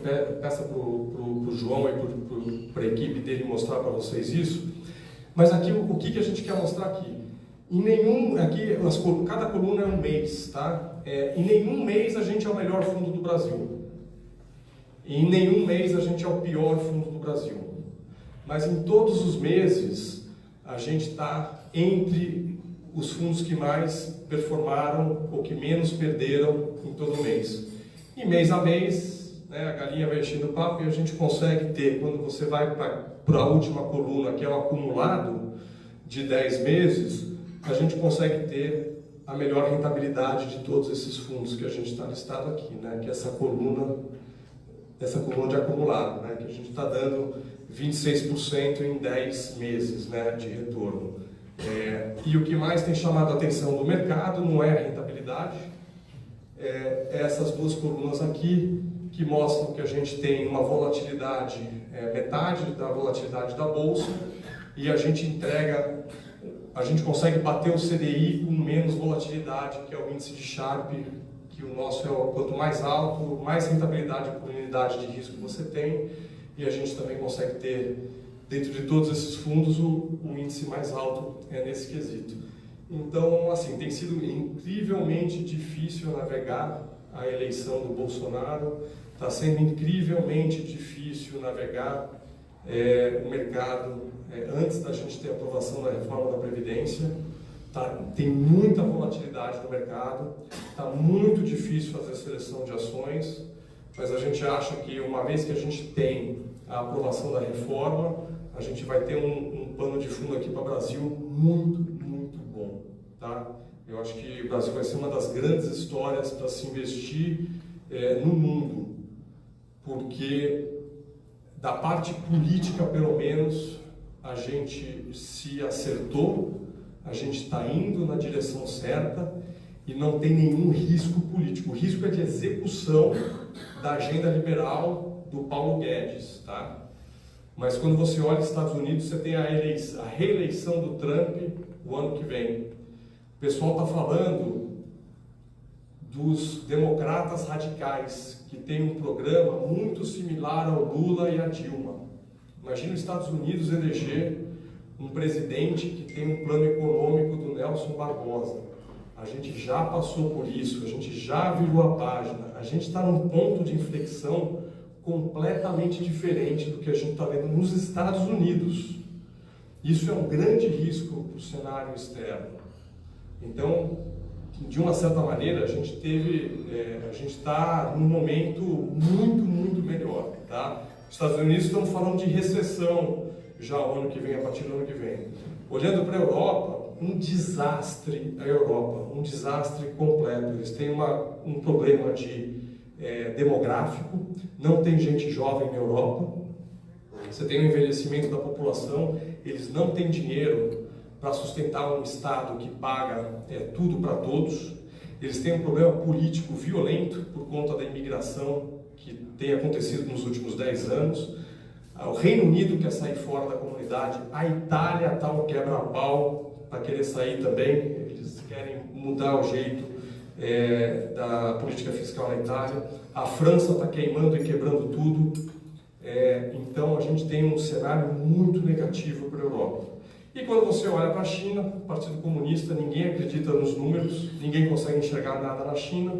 Peça para o João e para a equipe dele mostrar para vocês isso. Mas aqui, o que a gente quer mostrar aqui? Cada coluna é um mês, tá? Em nenhum mês a gente é o melhor fundo do Brasil. E em nenhum mês a gente é o pior fundo do Brasil. Mas em todos os meses a gente está entre os fundos que mais performaram ou que menos perderam em todo mês. E mês a mês, né, a galinha vai enchendo o papo e a gente consegue ter, quando você vai para a última coluna, que é o acumulado de 10 meses, a gente consegue ter a melhor rentabilidade de todos esses fundos que a gente está listado aqui, né, que é essa coluna de acumulado, né, que a gente está dando 26% em 10 meses, né, de retorno. E o que mais tem chamado a atenção do mercado não é a rentabilidade, essas duas colunas aqui, que mostram que a gente tem uma volatilidade, metade da volatilidade da bolsa, e a gente consegue bater o CDI com menos volatilidade, que é o índice de Sharpe, que o nosso quanto mais alto, mais rentabilidade por unidade de risco você tem, e a gente também consegue ter, dentro de todos esses fundos, o índice mais alto nesse quesito. Então, assim, tem sido incrivelmente difícil navegar a eleição do Bolsonaro, está sendo incrivelmente difícil navegar o mercado antes da gente ter a aprovação da reforma da Previdência. Tem muita volatilidade no mercado, está muito difícil fazer a seleção de ações, mas a gente acha que uma vez que a gente tem a aprovação da reforma, a gente vai ter um pano de fundo aqui para o Brasil muito, muito bom, tá? Eu acho que o Brasil vai ser uma das grandes histórias para se investir no mundo, porque da parte política, pelo menos, a gente se acertou, a gente está indo na direção certa e não tem nenhum risco político. O risco é de execução da agenda liberal do Paulo Guedes, tá? Mas quando você olha os Estados Unidos, você tem a reeleição do Trump o ano que vem. O pessoal está falando dos democratas radicais, que tem um programa muito similar ao Lula e à Dilma. Imagina os Estados Unidos eleger um presidente que tem um plano econômico do Nelson Barbosa. A gente já passou por isso, a gente já virou a página, a gente está num ponto de inflexão completamente diferente do que a gente está vendo nos Estados Unidos. Isso é um grande risco para o cenário externo. Então, de uma certa maneira, a gente está num momento muito, muito melhor, tá? Os Estados Unidos estão falando de recessão já o ano que vem, a partir do ano que vem. Olhando para a Europa, um desastre a Europa, um desastre completo. Eles têm um problema demográfico, não tem gente jovem na Europa, você tem um envelhecimento da população, eles não têm dinheiro para sustentar um Estado que paga tudo para todos, eles têm um problema político violento por conta da imigração que tem acontecido nos últimos 10 anos, o Reino Unido quer sair fora da comunidade, a Itália está um quebra-pau para querer sair também, eles querem mudar o jeito da política fiscal na Itália, a França está queimando e quebrando tudo, então a gente tem um cenário muito negativo para a Europa. E quando você olha para a China, o Partido Comunista, ninguém acredita nos números, ninguém consegue enxergar nada na China,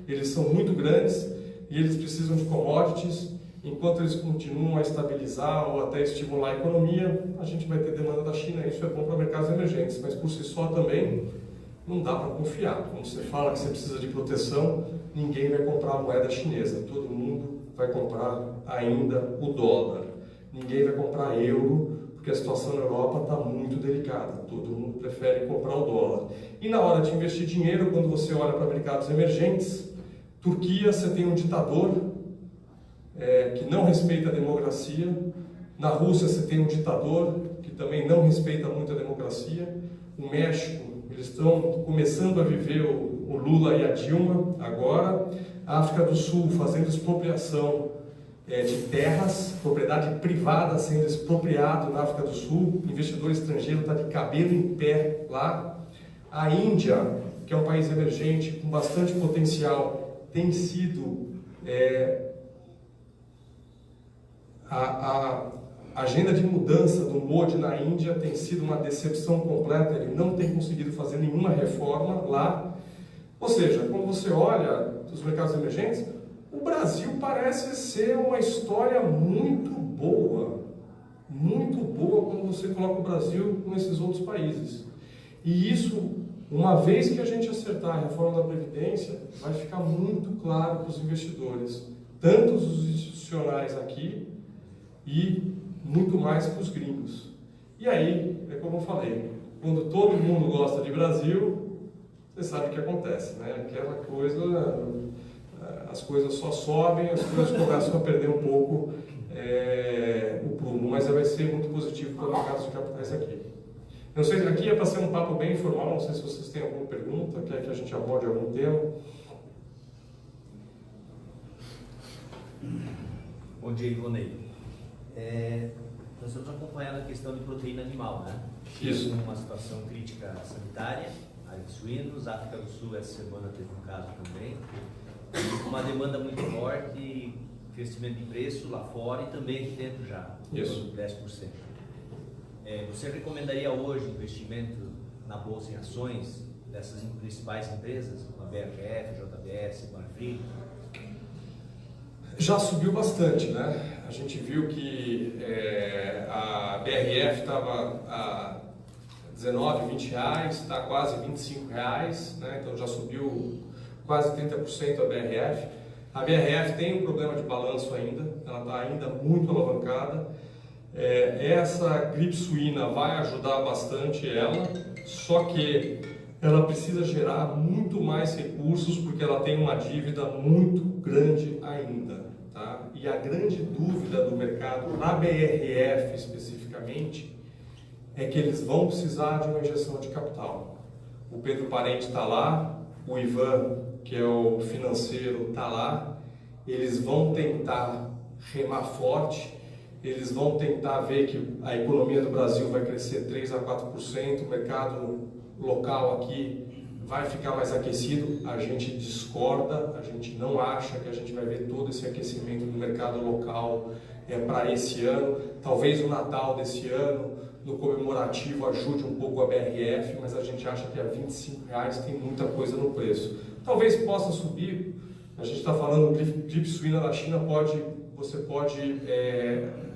eles são muito grandes e eles precisam de commodities, enquanto eles continuam a estabilizar ou até estimular a economia, a gente vai ter demanda da China, isso é bom para mercados emergentes, mas por si só também não dá para confiar. Quando você fala que você precisa de proteção, ninguém vai comprar a moeda chinesa, todo mundo vai comprar ainda o dólar, ninguém vai comprar euro, porque a situação na Europa está muito delicada, todo mundo prefere comprar o dólar. E na hora de investir dinheiro, quando você olha para mercados emergentes, Turquia, você tem um ditador que não respeita a democracia, na Rússia você tem um ditador que também não respeita muito a democracia, o México, eles estão começando a viver o Lula e a Dilma agora, a África do Sul fazendo expropriação de terras, propriedade privada sendo expropriado na África do Sul, investidor estrangeiro está de cabelo em pé lá, a Índia, que é um país emergente com bastante potencial, tem sido a agenda de mudança do Modi na Índia tem sido uma decepção completa, ele não tem conseguido fazer nenhuma reforma lá. Ou seja, quando você olha os mercados emergentes, o Brasil parece ser uma história muito boa quando você coloca o Brasil nesses outros países. E isso, uma vez que a gente acertar a reforma da Previdência, vai ficar muito claro para os investidores, tanto os institucionais aqui, e muito mais para os gringos. E aí, é como eu falei, quando todo mundo gosta de Brasil, você sabe o que acontece, né? Aquela coisa, as coisas só sobem, as coisas começam a perder um pouco o prumo, mas vai ser muito positivo para o mercado de capitais aqui. Não sei, aqui é para ser um papo bem informal, não sei se vocês têm alguma pergunta, quer que a gente aborde algum tema. Bom dia, Ivonei. Nós estamos acompanhando a questão de proteína animal, né? Isso. Uma situação crítica sanitária, área de suínos, África do Sul essa semana teve um caso também, e uma demanda muito forte, crescimento de preço lá fora e também aqui dentro já, Isso. 10%. Você recomendaria hoje investimento na bolsa em ações dessas principais empresas, como a BRF, JBS, Marfrig? Já subiu bastante, né? A gente viu que a BRF estava a 19, 20 reais, está quase 25 reais, né? Então já subiu quase 30% a BRF. A BRF tem um problema de balanço ainda, ela está ainda muito alavancada. Essa gripe suína vai ajudar bastante ela, só que ela precisa gerar muito mais recursos porque ela tem uma dívida muito grande ainda. Tá? E a grande dúvida do mercado, na BRF especificamente, é que eles vão precisar de uma injeção de capital. O Pedro Parente está lá, o Ivan, que é o financeiro, está lá. Eles vão tentar remar forte, eles vão tentar ver que a economia do Brasil vai crescer 3 a 4%, o mercado local aqui vai ficar mais aquecido. A gente discorda, a gente não acha que a gente vai ver todo esse aquecimento do mercado local para esse ano. Talvez o Natal desse ano, no comemorativo, ajude um pouco a BRF, mas a gente acha que a R$25 tem muita coisa no preço. Talvez possa subir, a gente está falando gripe suína na China, você pode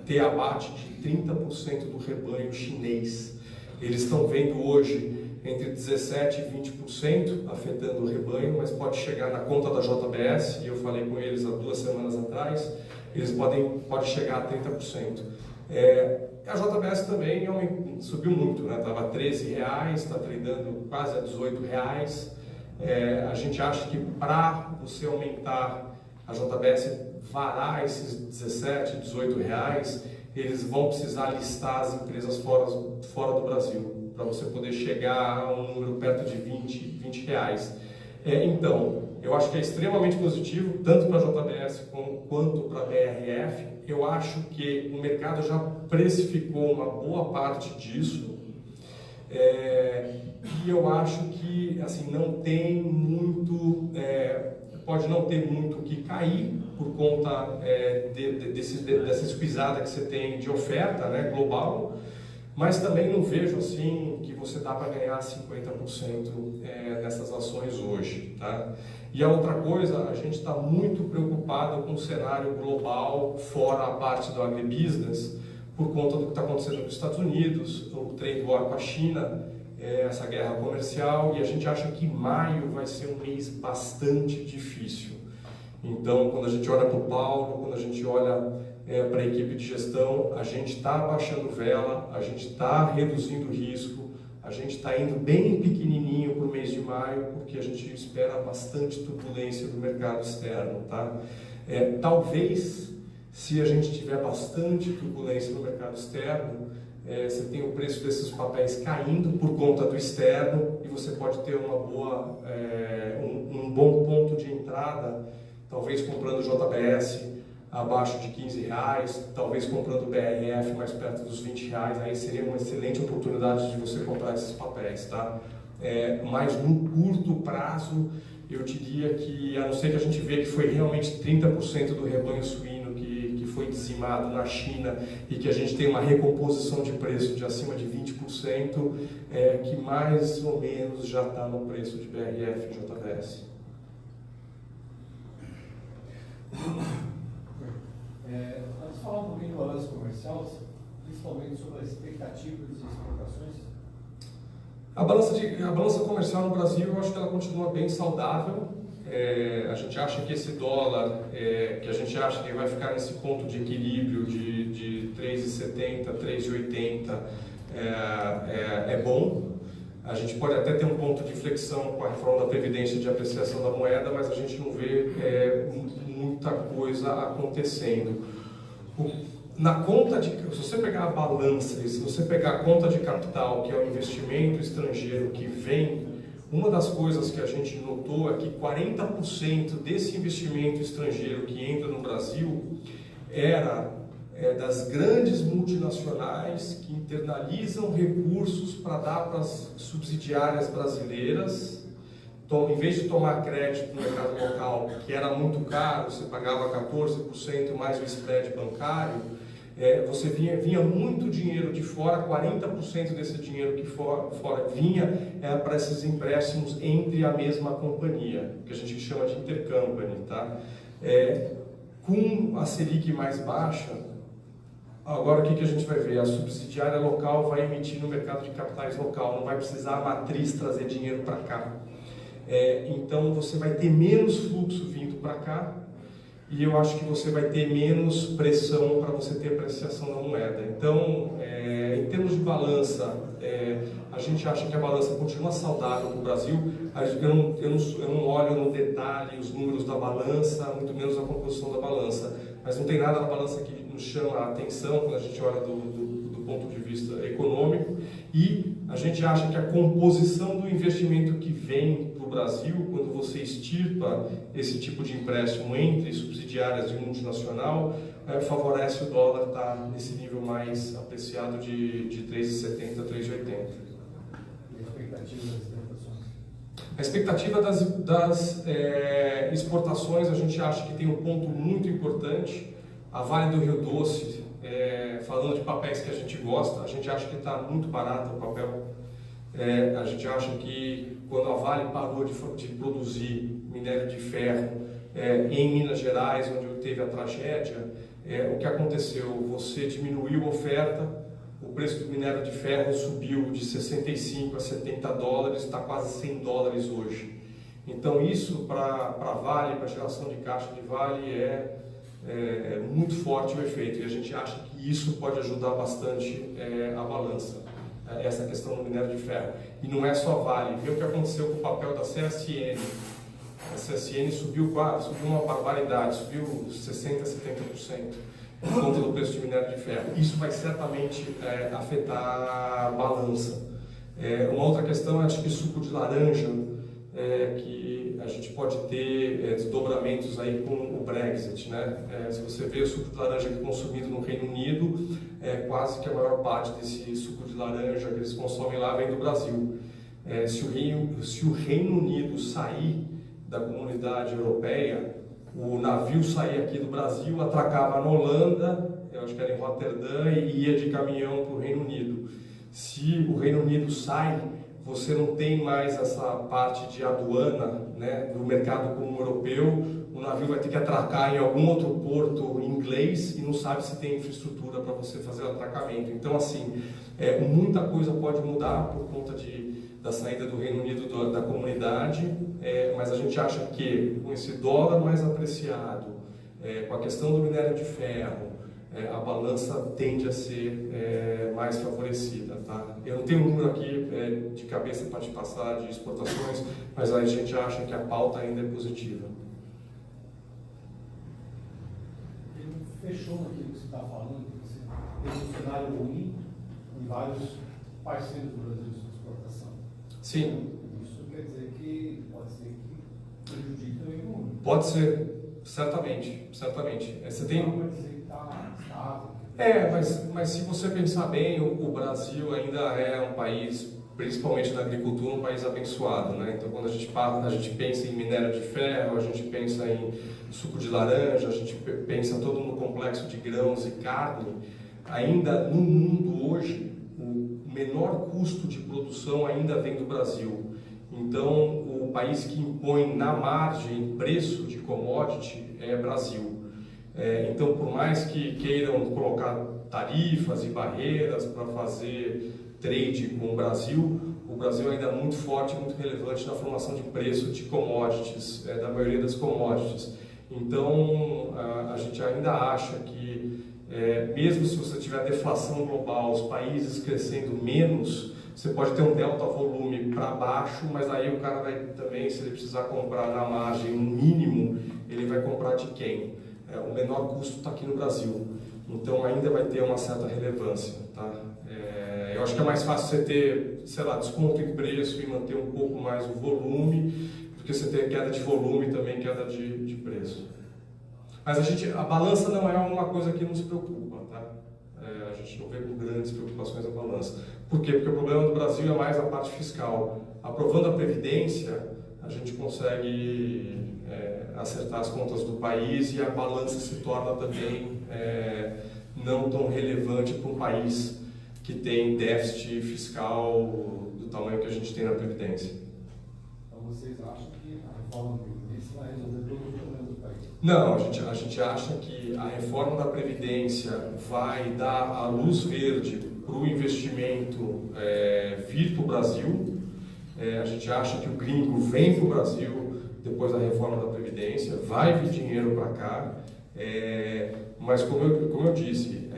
ter abate de 30% do rebanho chinês. Eles estão vendo hoje entre 17% e 20% afetando o rebanho, mas pode chegar na conta da JBS, e eu falei com eles há 2 semanas atrás, eles pode chegar a 30%. A JBS também subiu muito, né? Estava R$13, está tradando quase a R$18. A gente acha que para você aumentar a JBS varar esses R$17, R$18, eles vão precisar listar as empresas fora do Brasil, para você poder chegar a um número perto de R$20. Então, eu acho que é extremamente positivo, tanto para a JBS quanto para a BRF. Eu acho que o mercado já precificou uma boa parte disso, e eu acho que assim, não tem muito, pode não ter muito o que cair por conta dessa esquisada que você tem de oferta, né, global, mas também não vejo assim que você dá para ganhar 50% nessas ações hoje, tá? E a outra coisa, a gente está muito preocupado com o cenário global fora a parte do agribusiness, por conta do que está acontecendo nos Estados Unidos, o trade war com a China, essa guerra comercial, e a gente acha que maio vai ser um mês bastante difícil. Então, quando a gente olha para o Paulo, quando a gente olha para a equipe de gestão, a gente está abaixando vela, a gente está reduzindo risco, a gente está indo bem pequenininho para o mês de maio, porque a gente espera bastante turbulência do mercado externo, tá? Talvez, se a gente tiver bastante turbulência no mercado externo, você tem o preço desses papéis caindo por conta do externo, e você pode ter um bom ponto de entrada, talvez comprando JBS abaixo de R$15, talvez comprando BRF mais perto dos R$20, aí seria uma excelente oportunidade de você comprar esses papéis, tá? Mas no curto prazo, eu diria que, a não ser que a gente veja que foi realmente 30% do rebanho suíno que foi dizimado na China, e que a gente tem uma recomposição de preço de acima de 20%, que mais ou menos já está no preço de BRF e JBS. Vamos falar um pouquinho de balanço comercial, principalmente sobre as expectativas de exportações. A balança comercial no Brasil, eu acho que ela continua bem saudável. A gente acha que esse dólar, que a gente acha que vai ficar nesse ponto de equilíbrio de 3,70, 3,80, é bom. A gente pode até ter um ponto de inflexão com a reforma da Previdência de apreciação da moeda, mas a gente não vê muita coisa acontecendo. Na conta se você pegar a balança, e se você pegar a conta de capital, que é o investimento estrangeiro que vem, uma das coisas que a gente notou é que 40% desse investimento estrangeiro que entra no Brasil era das grandes multinacionais que internalizam recursos para dar para as subsidiárias brasileiras. Então, em vez de tomar crédito no mercado local, que era muito caro, você pagava 14% mais o spread bancário, você vinha muito dinheiro de fora, 40% desse dinheiro que fora vinha para esses empréstimos entre a mesma companhia, que a gente chama de intercompany, tá? Com a Selic mais baixa, agora o que a gente vai ver? A subsidiária local vai emitir no mercado de capitais local, não vai precisar a matriz trazer dinheiro para cá. Então você vai ter menos fluxo vindo para cá, e eu acho que você vai ter menos pressão para você ter apreciação da moeda. Então, em termos de balança, a gente acha que a balança continua saudável para o Brasil. Eu não olho no detalhe os números da balança, muito menos a composição da balança, mas não tem nada na balança que nos chama a atenção quando a gente olha do ponto de vista econômico, e a gente acha que a composição do investimento que vem para o Brasil, quando você extirpa esse tipo de empréstimo entre subsidiárias de multinacional, favorece o dólar estar nesse nível mais apreciado de 3,70 a 3,80. A expectativa das exportações, a gente acha que tem um ponto muito importante. A Vale do Rio Doce, falando de papéis que a gente gosta, a gente acha que está muito barato o papel. A gente acha que quando a Vale parou de produzir minério de ferro em Minas Gerais, onde teve a tragédia, o que aconteceu? Você diminuiu a oferta, o preço do minério de ferro subiu de 65 a 70 dólares, está quase 100 dólares hoje. Então isso para a Vale, para a geração de caixa de Vale, é muito forte o efeito, e a gente acha que isso pode ajudar bastante a balança, essa questão do minério de ferro. E não é só Vale, vê o que aconteceu com o papel da CSN. A CSN subiu uma barbaridade, subiu 60%, 70% por conta do preço de minério de ferro. Isso vai certamente afetar a balança. Uma outra questão é, acho que suco de laranja, que a gente pode ter desdobramentos aí com o Brexit, né? Se você vê o suco de laranja que é consumido no Reino Unido, quase que a maior parte desse suco de laranja que eles consomem lá vem do Brasil. Se o Reino Unido sair da comunidade europeia, o navio saía aqui do Brasil, atracava na Holanda, eu acho que era em Roterdã, e ia de caminhão para o Reino Unido. Se o Reino Unido sai, você não tem mais essa parte de aduana, né, do mercado comum europeu, o navio vai ter que atracar em algum outro porto inglês e não sabe se tem infraestrutura para você fazer o atracamento. Então, assim, muita coisa pode mudar por conta da saída do Reino Unido da comunidade, mas a gente acha que com esse dólar mais apreciado, com a questão do minério de ferro, a balança tende a ser mais favorecida, tá? Eu não tenho um número aqui de cabeça para te passar de exportações, mas a gente acha que a pauta ainda é positiva. Fechou naquilo que você está falando, você tem um cenário ruim em vários parceiros do Brasil de exportação. Sim. Isso quer dizer que pode ser que prejudique também o mundo. Pode ser, certamente, certamente. Você tem... Não pode dizer que está estável. Mas se você pensar bem, o Brasil ainda é um país, principalmente na agricultura, um país abençoado, né? Então, quando a gente pensa em minério de ferro, a gente pensa em suco de laranja, a gente pensa todo no complexo de grãos e carne, ainda no mundo hoje, o menor custo de produção ainda vem do Brasil. Então, o país que impõe na margem preço de commodity é Brasil. Então, por mais que queiram colocar tarifas e barreiras para fazer trade com o Brasil ainda é muito forte, muito relevante na formação de preço de commodities, da maioria das commodities. Então, a gente ainda acha que, mesmo se você tiver deflação global, os países crescendo menos, você pode ter um delta volume para baixo, mas aí o cara vai também, se ele precisar comprar na margem um mínimo, ele vai comprar de quem? O menor custo está aqui no Brasil. Então ainda vai ter uma certa relevância, tá? Eu acho que é mais fácil você ter, sei lá, desconto em preço e manter um pouco mais o volume, do que você ter queda de volume e também queda de preço. Mas a balança não é uma coisa que nos preocupa, tá? A gente não vê com grandes preocupações a balança. Por quê? Porque o problema do Brasil é mais a parte fiscal. Aprovando a Previdência, a gente consegue acertar as contas do país e a balança se torna também não tão relevante para um país que tem déficit fiscal do tamanho que a gente tem na Previdência. Então vocês acham que a reforma da Previdência vai resolver todos os problemas do país? Não, a gente acha que a reforma da Previdência vai dar a luz verde para o investimento vir para o Brasil. A gente acha que o gringo vem para o Brasil depois da reforma da Previdência, vai vir dinheiro para cá, mas como eu disse,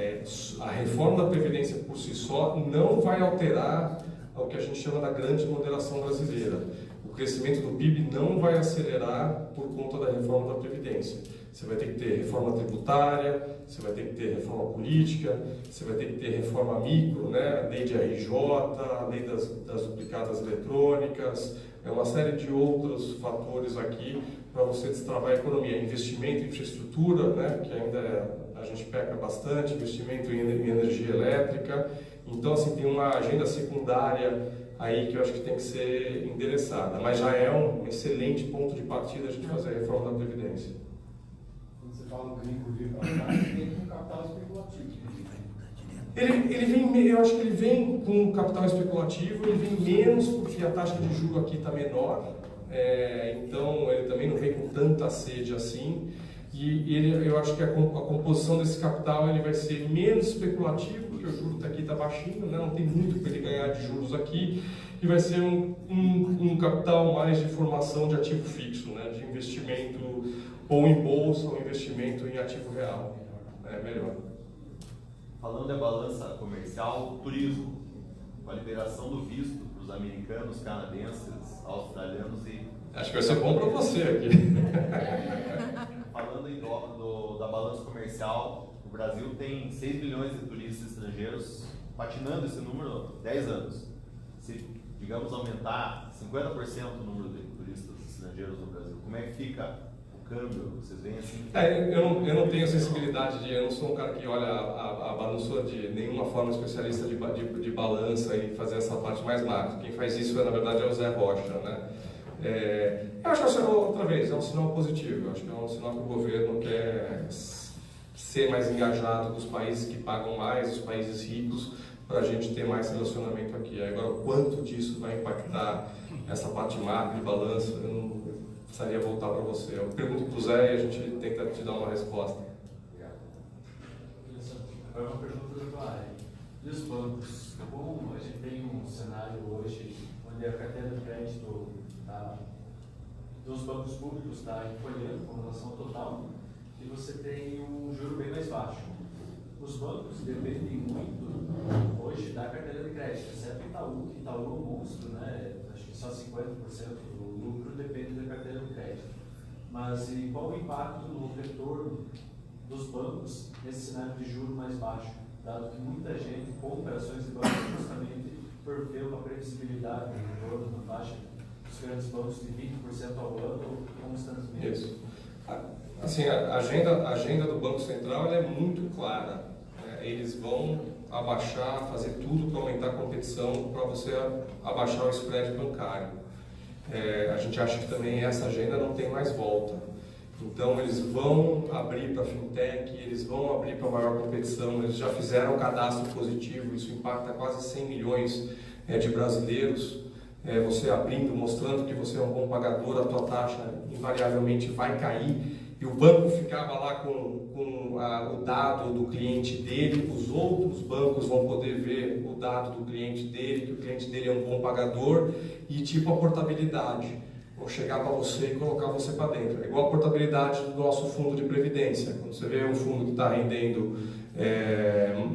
a reforma da Previdência por si só não vai alterar o que a gente chama da grande moderação brasileira. O crescimento do PIB não vai acelerar por conta da reforma da Previdência. Você vai ter que ter reforma tributária, você vai ter que ter reforma política, você vai ter que ter reforma micro, né? Lei de RJ, lei das duplicadas eletrônicas, uma série de outros fatores aqui para você destravar a economia. Investimento em infraestrutura, né? Que ainda a gente peca bastante, investimento em energia elétrica. Então, assim, tem uma agenda secundária aí que eu acho que tem que ser endereçada, mas já é um excelente ponto de partida a gente fazer a reforma da Previdência. Quando você fala do gringo vir para cá, tem um capital especulativo. Ele vem, eu acho que ele vem com capital especulativo, ele vem menos porque a taxa de juros aqui está menor, então ele também não vem com tanta sede assim, e eu acho que a composição desse capital ele vai ser menos especulativo, porque o juro aqui está baixinho, né? Não tem muito para ele ganhar de juros aqui, e vai ser um capital mais de formação de ativo fixo, né? De investimento ou em bolsa ou investimento em ativo real, melhor. Falando da balança comercial, turismo, com a liberação do visto para os americanos, canadenses, australianos e... Acho que vai ser bom para você aqui. Falando da balança comercial, o Brasil tem 6 milhões de turistas estrangeiros, patinando esse número há 10 anos. Se, digamos, aumentar 50% o número de turistas estrangeiros no Brasil, como é que fica o câmbio? Vocês veem assim? Eu não tenho sensibilidade eu não sou um cara que olha não sou de nenhuma forma especialista de balança e fazer essa parte mais macro. Quem faz isso, na verdade, é o Zé Rocha, né? Eu acho que, outra vez, é um sinal positivo. Eu acho que é um sinal que o governo quer ser mais engajado dos países que pagam mais, os países ricos, para a gente ter mais relacionamento aqui. Agora, o quanto disso vai impactar essa parte macro de balanço, eu não precisaria voltar para você. Eu pergunto para o Zé e a gente tenta te dar uma resposta. Obrigado. Agora uma pergunta da tua área. E os bancos? Como a gente tem um cenário hoje onde a carteira de crédito dos bancos públicos está encolhendo com relação ao total, e você tem um juro bem mais baixo. Os bancos dependem muito hoje da carteira de crédito, exceto Itaú, que Itaú é um monstro, né? Acho que só 50% do lucro depende da carteira de crédito. Mas e qual o impacto no retorno dos bancos nesse cenário de juro mais baixo, dado que muita gente compra ações de bancos justamente por ter uma previsibilidade no retorno na taxa dos grandes bancos de 20% ao ano ou constantemente? Isso. Assim, a agenda do Banco Central ela é muito clara. Eles vão abaixar, fazer tudo para aumentar a competição, para você abaixar o spread bancário. A gente acha que também essa agenda não tem mais volta. Então, eles vão abrir para a fintech, eles vão abrir para maior competição, eles já fizeram um cadastro positivo, isso impacta quase 100 milhões de brasileiros. Você abrindo, mostrando que você é um bom pagador, a tua taxa invariavelmente vai cair. E o banco ficava lá com o dado do cliente dele, os outros bancos vão poder ver o dado do cliente dele, que o cliente dele é um bom pagador, e tipo a portabilidade. Vou chegar para você e colocar você para dentro. É igual a portabilidade do nosso fundo de previdência. Quando você vê um fundo que está rendendo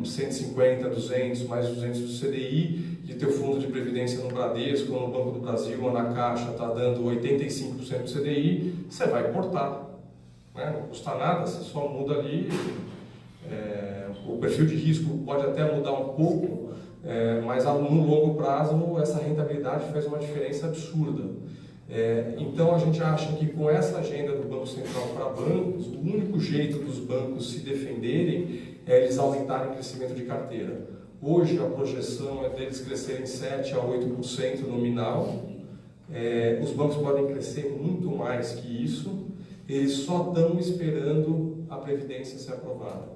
150, 200, mais 200 do CDI, e teu fundo de previdência no Bradesco, ou no Banco do Brasil, ou na Caixa, está dando 85% do CDI, você vai portar. Não custa nada, você só muda ali. O perfil de risco pode até mudar um pouco, mas no longo prazo essa rentabilidade faz uma diferença absurda. Então a gente acha que com essa agenda do Banco Central para bancos, o único jeito dos bancos se defenderem é eles aumentarem o crescimento de carteira. Hoje a projeção é deles crescerem 7% a 8% nominal. Os bancos podem crescer muito mais que isso. Eles só estão esperando a Previdência ser aprovada.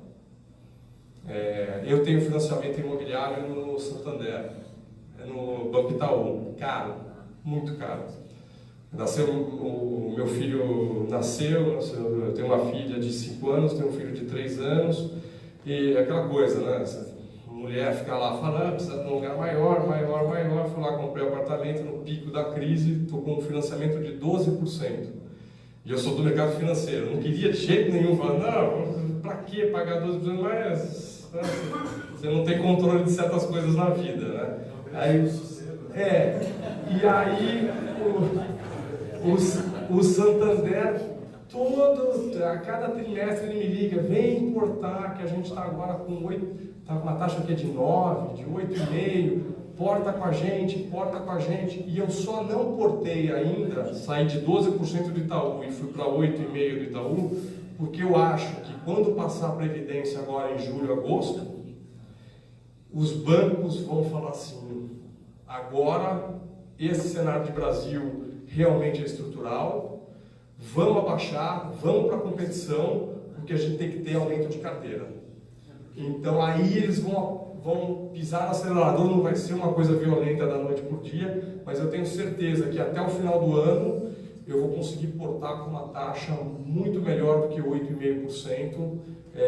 Eu tenho financiamento imobiliário no Santander, no Banco Itaú. Caro, muito caro. O meu filho nasceu, eu tenho uma filha de 5 anos, tenho um filho de 3 anos, e aquela coisa, né? A mulher fica lá falando, precisa de um lugar maior, fui lá, comprei um apartamento no pico da crise, estou com um financiamento de 12%. E eu sou do mercado financeiro, eu não queria de jeito nenhum falar, não, para que pagar 12%? Mas você não tem controle de certas coisas na vida, né? Aí, e aí o Santander, a cada trimestre ele me liga, vem importar, que a gente está agora com uma taxa que é de 9, de 8,5, porta com a gente, e eu só não portei ainda, saí de 12% do Itaú e fui para 8,5% do Itaú, porque eu acho que quando passar a Previdência agora em julho, agosto, os bancos vão falar assim, agora esse cenário de Brasil realmente é estrutural, vamos abaixar, vamos para a competição, porque a gente tem que ter aumento de carteira. Então aí eles vão pisar no acelerador, não vai ser uma coisa violenta da noite por dia, mas eu tenho certeza que até o final do ano eu vou conseguir portar com uma taxa muito melhor do que 8,5%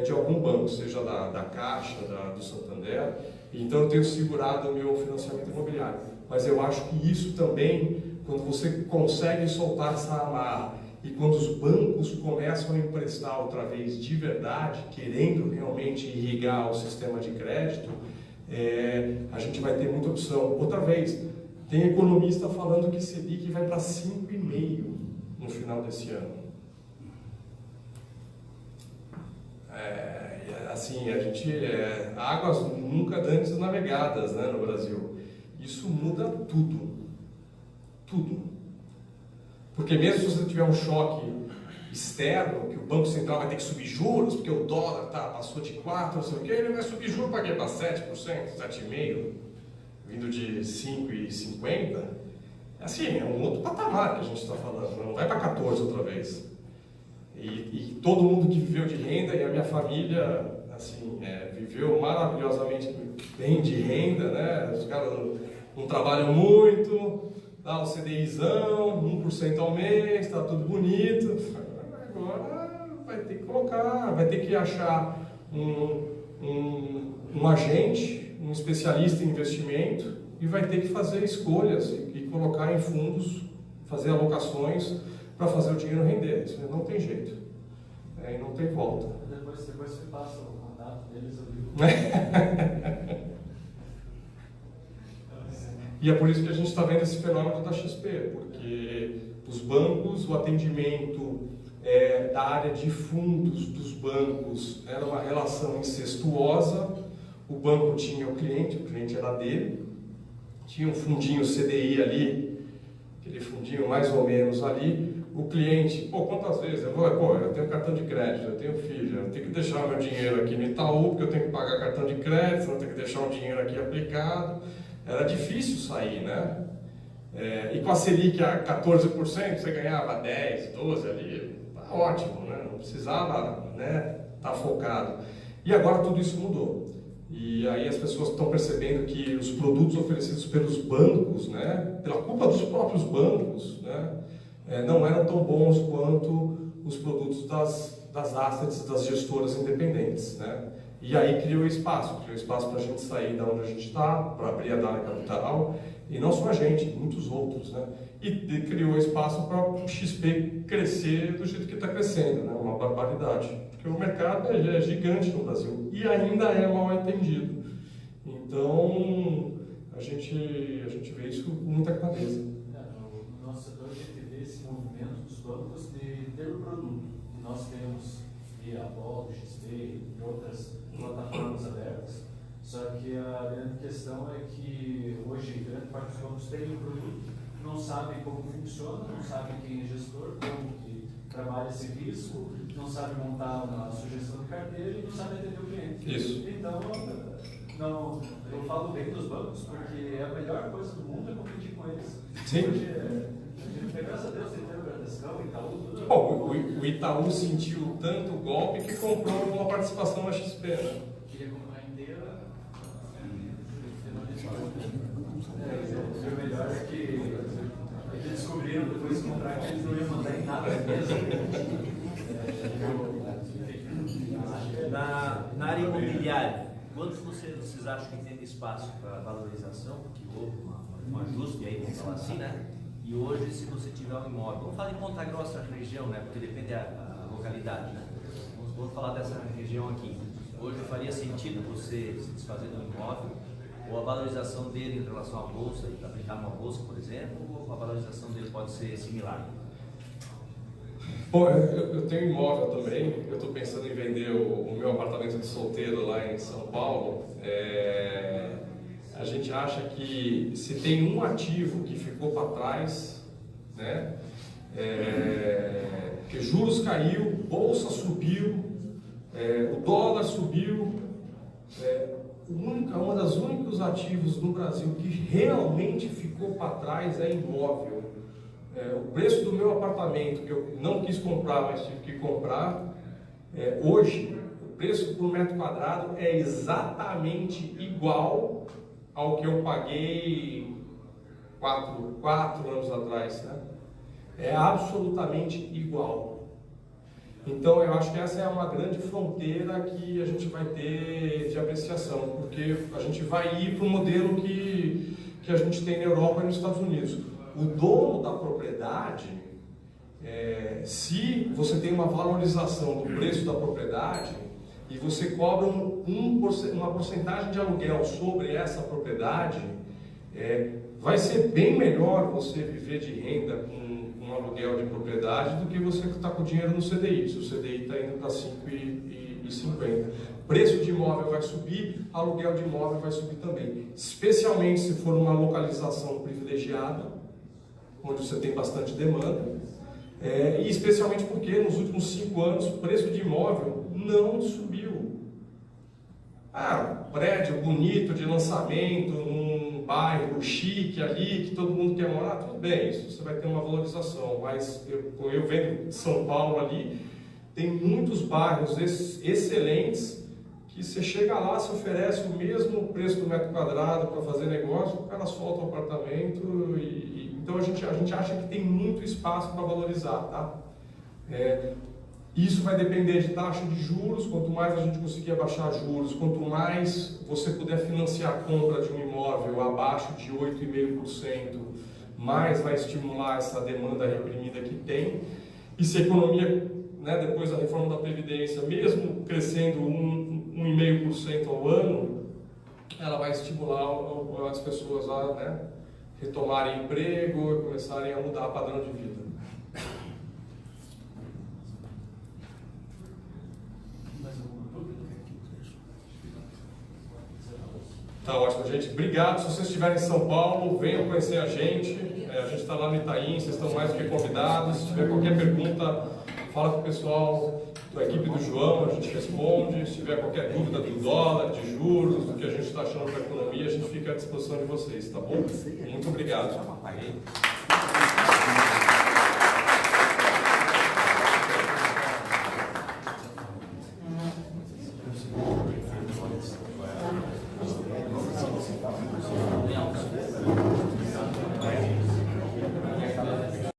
de algum banco, seja da Caixa, do Santander. Então eu tenho segurado o meu financiamento imobiliário. Mas eu acho que isso também, quando você consegue soltar essa amarra e quando os bancos começam a emprestar outra vez de verdade, querendo realmente irrigar o sistema de crédito, a gente vai ter muita opção. Outra vez, tem economista falando que Selic vai para 5,5% no final desse ano. Assim, a gente águas nunca antes navegadas, né, no Brasil. Isso muda tudo. Tudo. Porque mesmo se você tiver um choque externo, que o Banco Central vai ter que subir juros, porque o dólar passou de 4, não sei o quê, ele vai subir juros para quê? Para 7%, 7,5%, vindo de 5,50%. Assim, é um outro patamar que a gente está falando, não vai para 14 outra vez. E todo mundo que viveu de renda, e a minha família, assim, viveu maravilhosamente bem de renda, né? Os caras não trabalham muito, dá o CDIzão, 1% ao mês, está tudo bonito. Agora vai ter que colocar, vai ter que achar um agente, um especialista em investimento e vai ter que fazer escolhas e colocar em fundos, fazer alocações para fazer o dinheiro render. Isso não tem jeito. E não tem volta. Depois você passa o contato deles, eu digo. E é por isso que a gente está vendo esse fenômeno da XP, porque os bancos, o atendimento da área de fundos dos bancos era uma relação incestuosa. O banco tinha o cliente era dele, tinha um fundinho CDI ali, aquele fundinho mais ou menos ali. O cliente, quantas vezes eu tenho cartão de crédito, eu tenho filho, eu tenho que deixar meu dinheiro aqui no Itaú, porque eu tenho que pagar cartão de crédito, eu tenho que deixar o dinheiro aqui aplicado. Era difícil sair, né? E com a Selic a 14%, você ganhava 10, 12 ali, tá ótimo, né? Não precisava, né, tá focado. E agora tudo isso mudou. E aí as pessoas estão percebendo que os produtos oferecidos pelos bancos, né, pela culpa dos próprios bancos, né, não eram tão bons quanto os produtos das assets, das gestoras independentes, né? E aí criou espaço para a gente sair da onde a gente está, para abrir a Dália Capital, e não só a gente, muitos outros, né? E criou espaço para o XP crescer do jeito que está crescendo, né? Uma barbaridade, porque o mercado é gigante no Brasil e ainda é mal atendido. Então, a gente vê isso com muita clareza. No nosso setor, a gente vê esse movimento dos bancos de ter o produto. E nós temos via Apollo, XP e outras plataformas abertas. Só que a grande questão é que hoje grande parte dos bancos tem o produto, não sabem como funciona, não sabem quem é gestor, como que trabalha esse risco, não sabem montar uma sugestão de carteira e não sabem atender o cliente. Isso. Então, eu falo bem dos bancos porque a melhor coisa do mundo é competir com eles. Sim. Hoje, graças a Deus, tem o Bradescão, Itaú, tudo. Bom, o Itaú sentiu tanto o golpe que comprou uma participação na XP, né? Queria comprar inteira. O melhor é que eles descobriram depois de comprar que eles não iam mandar em nada mesmo. Na área imobiliária, quantos vocês acham que tem espaço para valorização? Porque houve um ajuste aí, vamos falar assim, né? E hoje, se você tiver um imóvel, vamos falar em Ponta Grossa, região, né? Porque depende da localidade, né? Vamos falar dessa região aqui. Hoje faria sentido você se desfazer de um imóvel, ou a valorização dele em relação à bolsa, e aplicar numa bolsa, por exemplo, ou a valorização dele pode ser similar? Bom, eu tenho imóvel também, eu estou pensando em vender o meu apartamento de solteiro lá em São Paulo. A gente acha que se tem um ativo que ficou para trás, né, que juros caiu, bolsa subiu, o dólar subiu, uma das únicos ativos no Brasil que realmente ficou para trás é imóvel. O preço do meu apartamento, que eu não quis comprar, mas tive que comprar, hoje, o preço por metro quadrado é exatamente igual ao que eu paguei 4 anos atrás, né? É absolutamente igual. Então, eu acho que essa é uma grande fronteira que a gente vai ter de apreciação, porque a gente vai ir para o modelo que a gente tem na Europa e nos Estados Unidos. O dono da propriedade, se você tem uma valorização do preço da propriedade e você cobra uma porcentagem de aluguel sobre essa propriedade, vai ser bem melhor você viver de renda com um aluguel de propriedade do que você que está com dinheiro no CDI. Se o CDI está indo para 5,50. Preço de imóvel vai subir, aluguel de imóvel vai subir também. Especialmente se for uma localização privilegiada, onde você tem bastante demanda, e especialmente porque nos últimos 5 anos o preço de imóvel não subiu. Prédio bonito de lançamento, num bairro chique ali, que todo mundo quer morar, tudo bem, isso você vai ter uma valorização, mas eu venho de São Paulo ali, tem muitos bairros excelentes, que você chega lá, se oferece o mesmo preço do metro quadrado para fazer negócio, o cara solta o apartamento então a gente acha que tem muito espaço para valorizar, tá? Isso vai depender de taxa de juros. Quanto mais a gente conseguir abaixar juros, quanto mais você puder financiar a compra de um imóvel abaixo de 8,5%, mais vai estimular essa demanda reprimida que tem. E se a economia, né, depois da reforma da Previdência, mesmo crescendo 1,5% ao ano, ela vai estimular as pessoas a, né, retomarem emprego e começarem a mudar o padrão de vida. Tá ótimo, gente. Obrigado. Se vocês estiverem em São Paulo, venham conhecer a gente. A gente está lá no Itaim, vocês estão mais do que convidados. Se tiver qualquer pergunta, fala com o pessoal da equipe do João, a gente responde. Se tiver qualquer dúvida do dólar, de juros, do que a gente está achando da economia, a gente fica à disposição de vocês, tá bom? Muito obrigado. Leão.